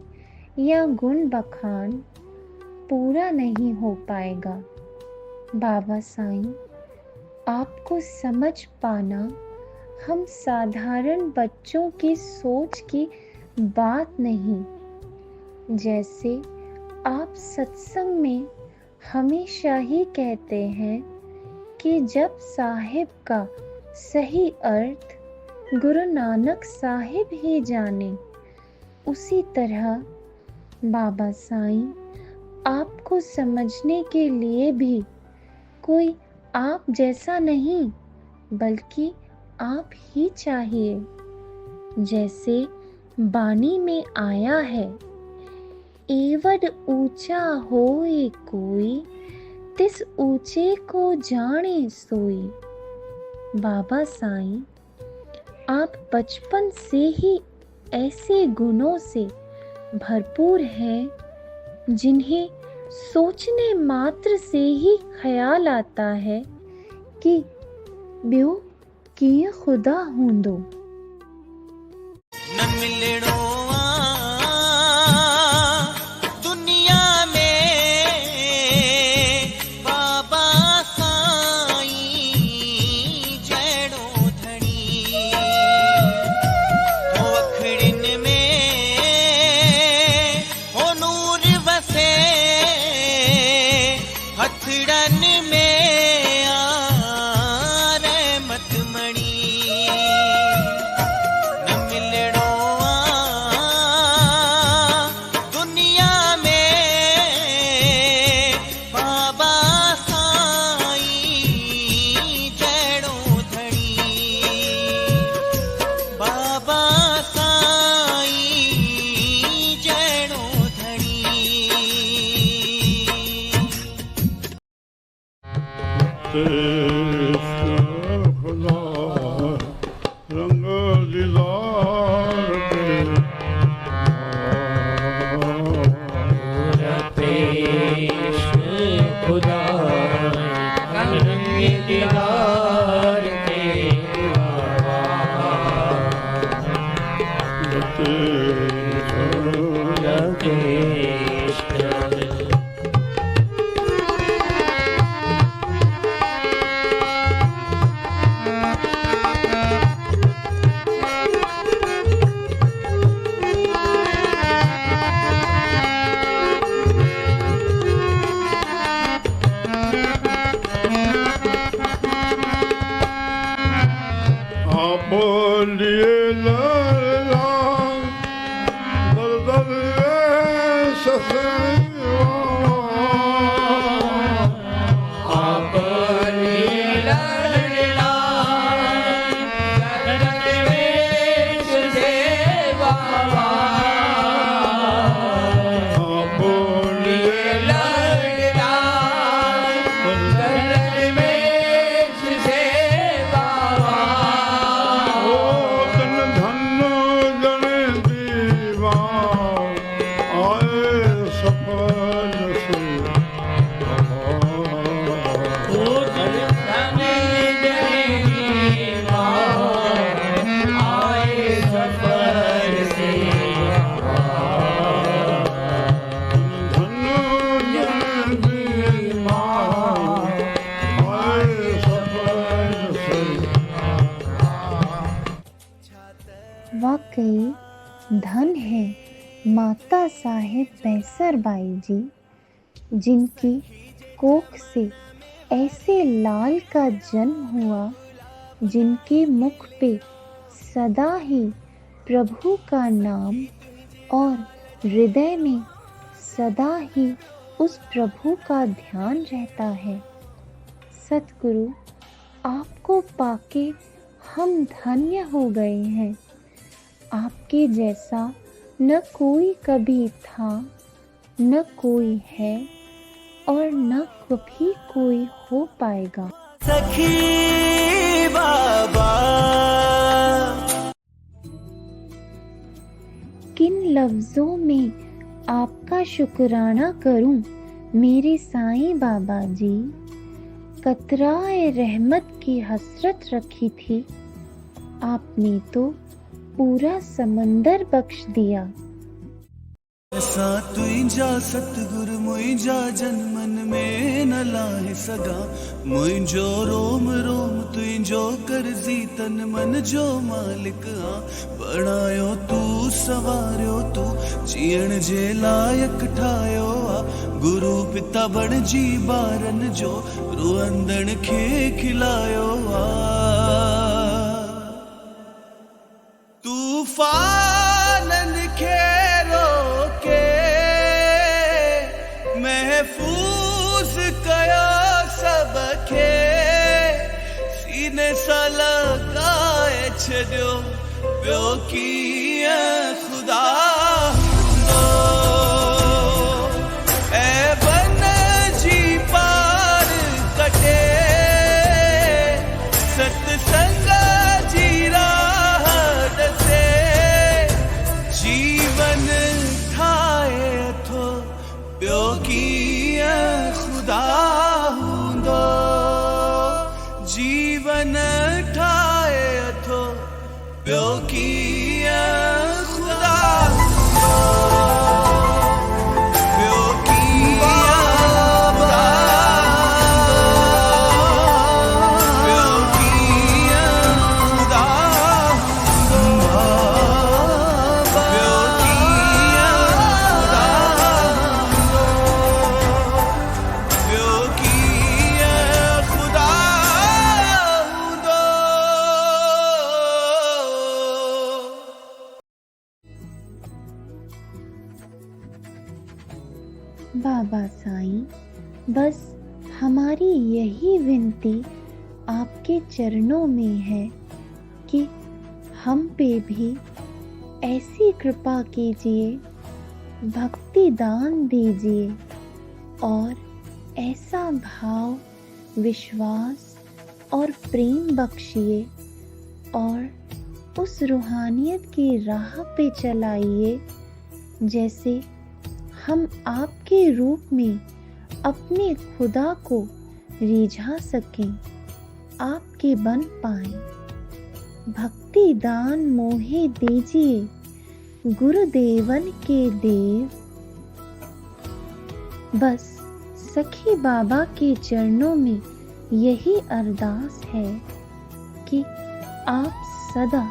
या गुण बखान पूरा नहीं हो पाएगा। बाबा साईं, आपको समझ पाना हम साधारण बच्चों की सोच की बात नहीं। जैसे आप सत्संग में हमेशा ही कहते हैं कि जब साहिब का सही अर्थ गुरु नानक साहिब ही जाने, उसी तरह बाबा साईं, आपको समझने के लिए भी कोई आप जैसा नहीं बल्कि आप ही चाहिए। जैसे बानी में आया है, एवड ऊंचा होए कोई, तिस ऊंचे को जाने सोई। बाबा साईं, आप बचपन से ही ऐसे गुणों से भरपूर हैं जिन्हें सोचने मात्र से ही ख्याल आता है कि ब्यो किए खुदा हूंदो। न मिलणो दुनिया में बाबा साईं जड़ो धनी, हो अखड़िन में हो नूर वसे, हथड़न में रहमत मणी। न मिलणो दुनिया में बाबा साईं जड़ो धनी, बाबा साईं जड़ो धनी। खुदा रंग दीदार खुदा रंग दीदार बोलिए लला दर दर ससेवा, आप लीला वेश सेवा, बोलिए लड़ला वेश सेवा। धन धन जन दीवा आए सफल से। वाकई धन है माता साहेब बैसर बाई जी, जिनकी कोख से ऐसे लाल का जन्म हुआ, जिनके मुख पे सदा ही प्रभु का नाम और हृदय में सदा ही उस प्रभु का ध्यान रहता है। सतगुरु, आपको पाके हम धन्य हो गए हैं। आपके जैसा न कोई कभी था, न कोई है और न कभी कोई हो पाएगा। सखी बाबा किन लफ्ज़ों में आपका शुक्राना करूं मेरे साईं बाबा जी। कतराए रहमत की हसरत रखी थी, आपने तो पूरा समंदर बख्श दिया। ऐसा तुझा सतगुर मुझा जन मन में न लाहे सगा। मुझो रोम रोम तुझो करजी तन मन जो मालिक आ। बणायो तू सवारियो तू जीण जे लायक ठायो आ। गुरु पिता बण जी बारन जो रुअंदण खे खिलायो आ। तूफानन खे रोके महफूज कयो सबखे। सीने सां लॻाए छॾियो ॿियो कीअं ख़ुदा हूंदो। ऐं बन जी पार कटे सत्संग जी राह ॾसे। जीवन ठाहे थो ॿियो कीअं ख़ुदा हूंदो। जीवन ठाहे थो ॿियो कीअं ख़ुदा हूंदो। ॿियो कीअं ख़ुदा हूंदो। ॿियो कीअं ख़ुदा हूंदो। ॿियो कीअं ख़ुदा हूंदो। बाबा साईं, बस हमारी यही विनती आपके चरणों में है कि हम पे भी ऐसी कृपा कीजिए, भक्ति दान दीजिए और ऐसा भाव, विश्वास और प्रेम बख्शिए और उस रूहानियत की राह पे चलाइए जैसे हम आपके रूप में अपने खुदा को रिझा सकें, आपके बन पाएं। भक्ति दान मोहे दीजिए गुरुदेवन के देव। बस सखी बाबा के चरणों में यही अरदास है कि आप सदा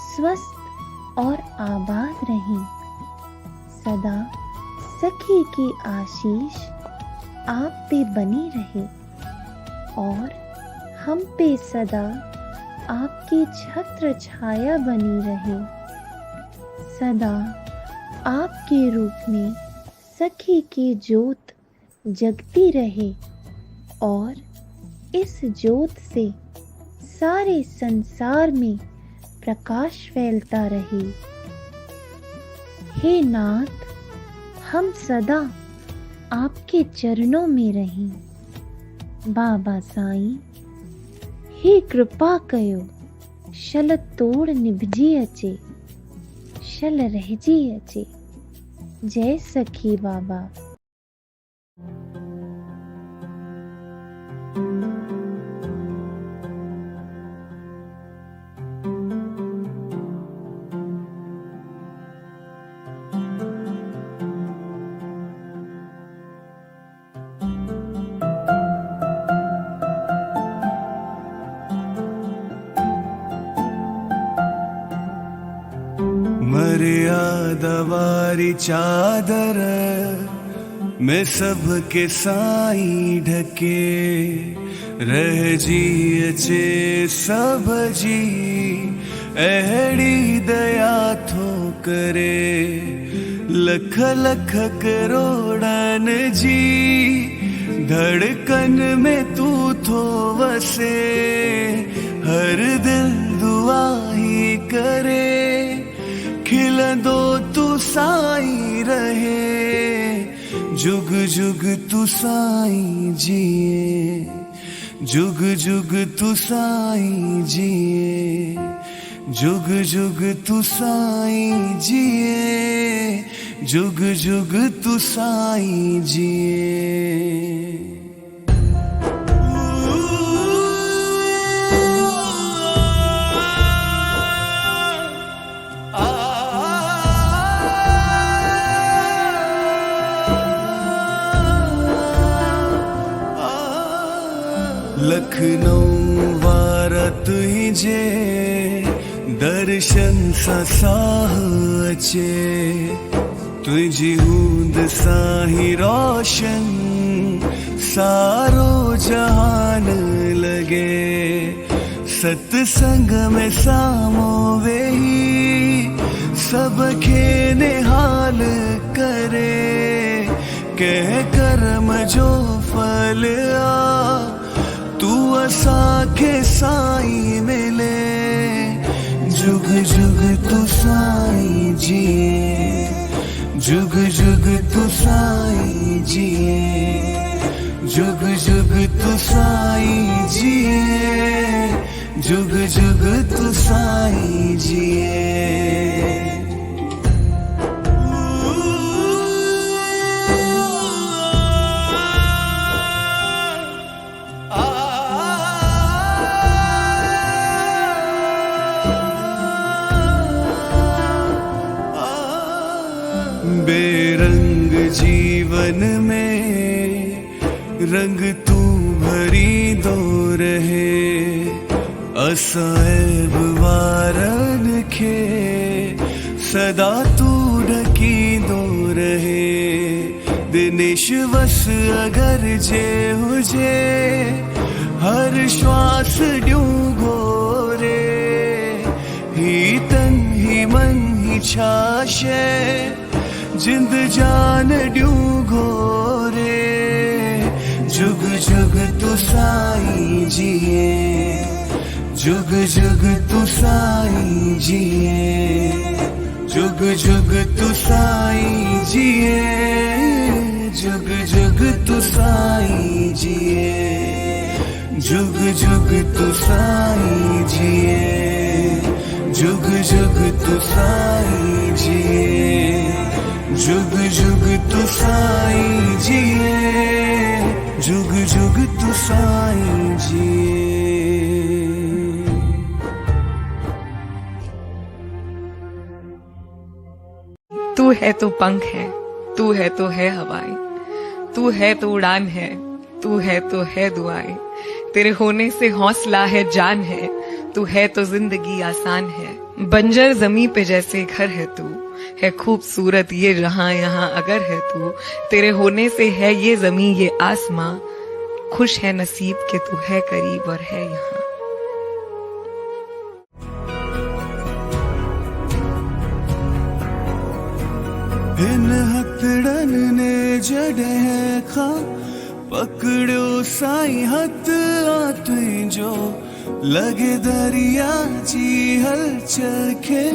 स्वस्थ और आबाद रहें। सदा सखी की आशीष आप पे बनी रहे और हम पे सदा आपकी छत्र छाया बनी रहे। सदा आपके रूप में सखी की ज्योत जगती रहे और इस ज्योत से सारे संसार में प्रकाश फैलता रहे। हे नाथ, हम सदा आपके चरणों में रहें। बाबा साईं, हे कृपा कयो शल तोड़ निभजी अचे, शल रहजी अचे। जय सखी बाबा। मर्यादा वारी चादर में सबके साईं ढके। रह जी अचे सब जी अहिड़ी दया थो करे। लख लख करोड़न जी धड़कन में तू थो वसे। हर दिल दुआ ही करे, खिलंदो तू साईं रहे। जुग जुग तू साईं जिए, जुग जुग तू साईं जिए, जुग जुग तू साईं जिए, जुग जुग तू साईं जिए। लखनऊ वारा तुझे दर्शन सा साह अचे, तुझी हूंद साही रोशन सारो जहान लगे। सत्संग में सामो वेही सबके निहाल करे, कह कर्म जो फल आ तू असांखे साईं मिले। जुग जुग तू साईं जिए, जुग जुग तू साईं जिए, जुग जुग तू साईं जिए, जुग जुग तू साईं जिए। बेरंग जीवन में रंग तू भरी दो रहे, असैब वारन खे सदा तू ढकी दो रहे। दिनेश वस अगर जे हुजे हर श्वास ड्यूं गोरे, ही तन ही मन ही छाशे जिंद जान ड्यूं गोरे। जुग जुग तू साईं जिए, जुग जुग तू साईं जिए, जुग जुग तू साईं जिए, जुग जुग तू साईं जिए, जुग जुग तू साईं जिए, जुग जुग तू साईं जिए, जुग जुग तू साईं जिए, जुग जुग तू साईं जिए। तू है तो पंख है, तू है तो है हवाएं, तू है तो उड़ान है, तू है तो है दुआएं। तेरे होने से हौसला है, जान है, तू है तो जिंदगी आसान है। बंजर जमी पे जैसे घर है तू, है खूबसूरत ये जहां यहाँ अगर है तू। तेरे होने से है ये जमी ये आसमां, खुश है नसीब के तू है करीब और है यहाँ। हिन हथड़न ने जॾहिं खां पकड़ियो साईं हथ आ तुंहिंजो, लगे दरिया जी हलचल खे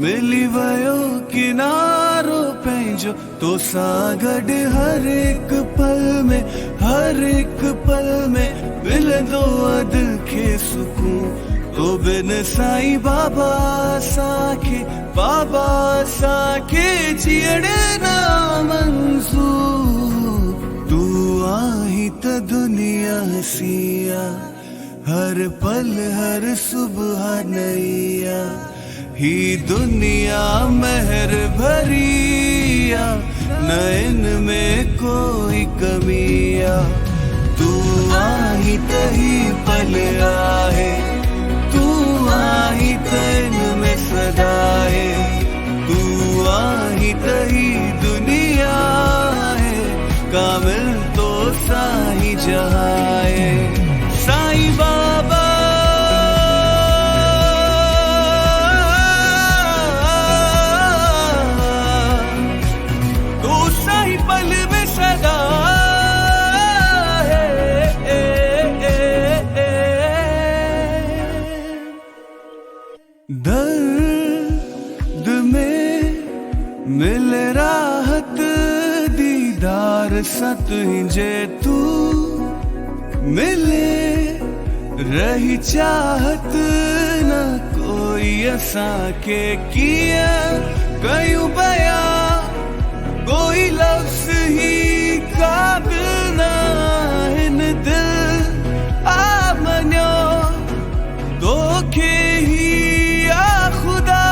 मिली वयो किनारो पंहिंजो। तो सां गॾु हर एक पल में, हर एक पल में मिलंदो दिल खे सुकून। तो बिन साईं बाबा साखे, बाबा साखे जियण ना मंज़ूर। तू आही त दुनिया हसिया, हर पल हर सुबह नैया। ही दुनिया महर भरिया, नैन में कोई कमिया। तू आही त ही पल आहे, तू आही त इनमें सदाए। तू आही त ही दुनिया है, कामिल तो साईं जहाए। साईं बाबा तू साईं पल में सदा है। दर्द में मिल राहत दीदार सत जे तू मिले। रही चाहत न कोई असा के किया कयूं बया कोई लफ्ज ही काबिल ना हिन दिल आ मनो तोखे ही आ खुदा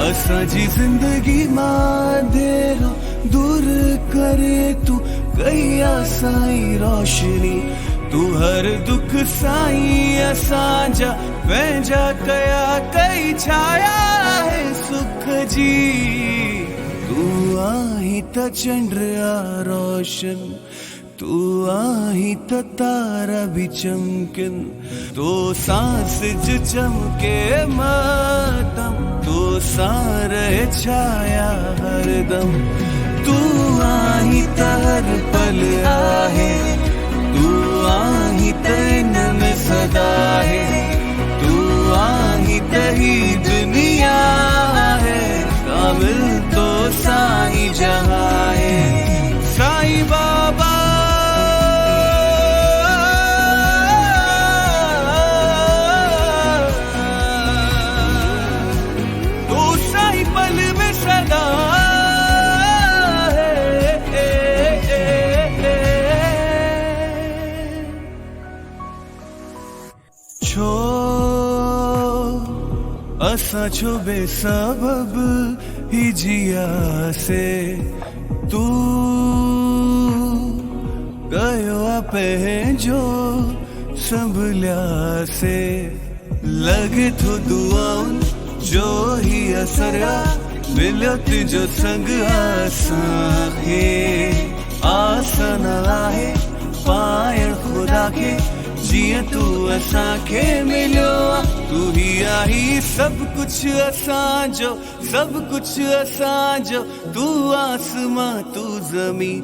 असा जी जिंदगी मां देरो दूर करे तू कई साई रोशनी तू हर दुख साई असांजा पंहिंजा कया कई छाया है सुख जी तू आही त चंड्रिया रोशन तू आही त तारा भी चमकिन तो सांस ज चमके मातम तो सारे छाया हरदम तू आही त हर पल आहे तू आही त इन में सदा है तू आही त ही दुनिया है कामिल तो साई जहां है साईं बाबा तू साईं पल में सदा छो असा छो बेसबब ही जिया से तू गयो पंहिंजो संभलिया से लगे तो दुआउं जो ही असर मिलियो तुझो संग असांखे आसन आहे पाइण ख़ुदा खे जिया तू असांखे मिलियो तू ही आई सब कुछ असांजो सब कुछ असांजो तू आसमां तू ज़मी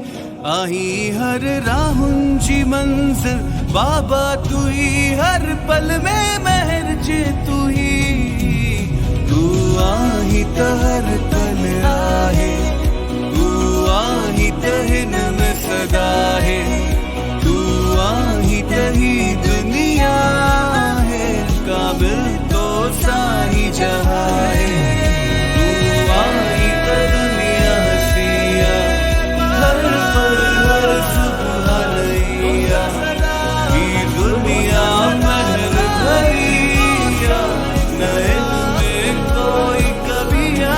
आही हर राहुन जी मंज़िल बाबा तू ही हर पल में महर जे तू आही त हर पल आहे तू आही त हिन में सदा है तू आही त ही दुनिया है काबिल तो साही जहां है तू आही त दुनिया हसिया हर पल हर सुबह नैया ही दुनिया महर भरिया नैन में कोई कबिया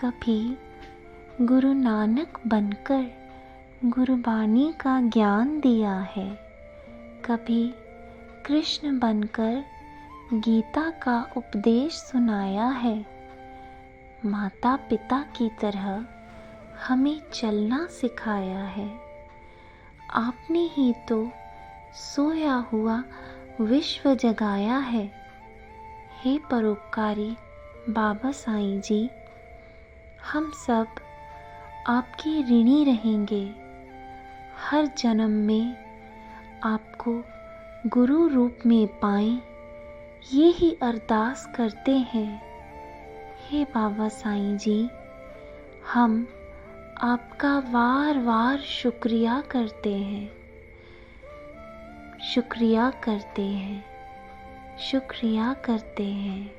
कभी गुरु नानक बनकर गुरबानी का ज्ञान दिया है, कभी कृष्ण बनकर गीता का उपदेश सुनाया है। माता पिता की तरह हमें चलना सिखाया है। आपने ही तो सोया हुआ विश्व जगाया है। हे परोपकारी बाबा साईं जी, हम सब आपके ऋणी रहेंगे। हर जन्म में आपको गुरु रूप में पाएं, ये ही अरदास करते हैं। हे बाबा साईं जी, हम आपका वार वार शुक्रिया करते हैं, शुक्रिया करते हैं, शुक्रिया करते हैं।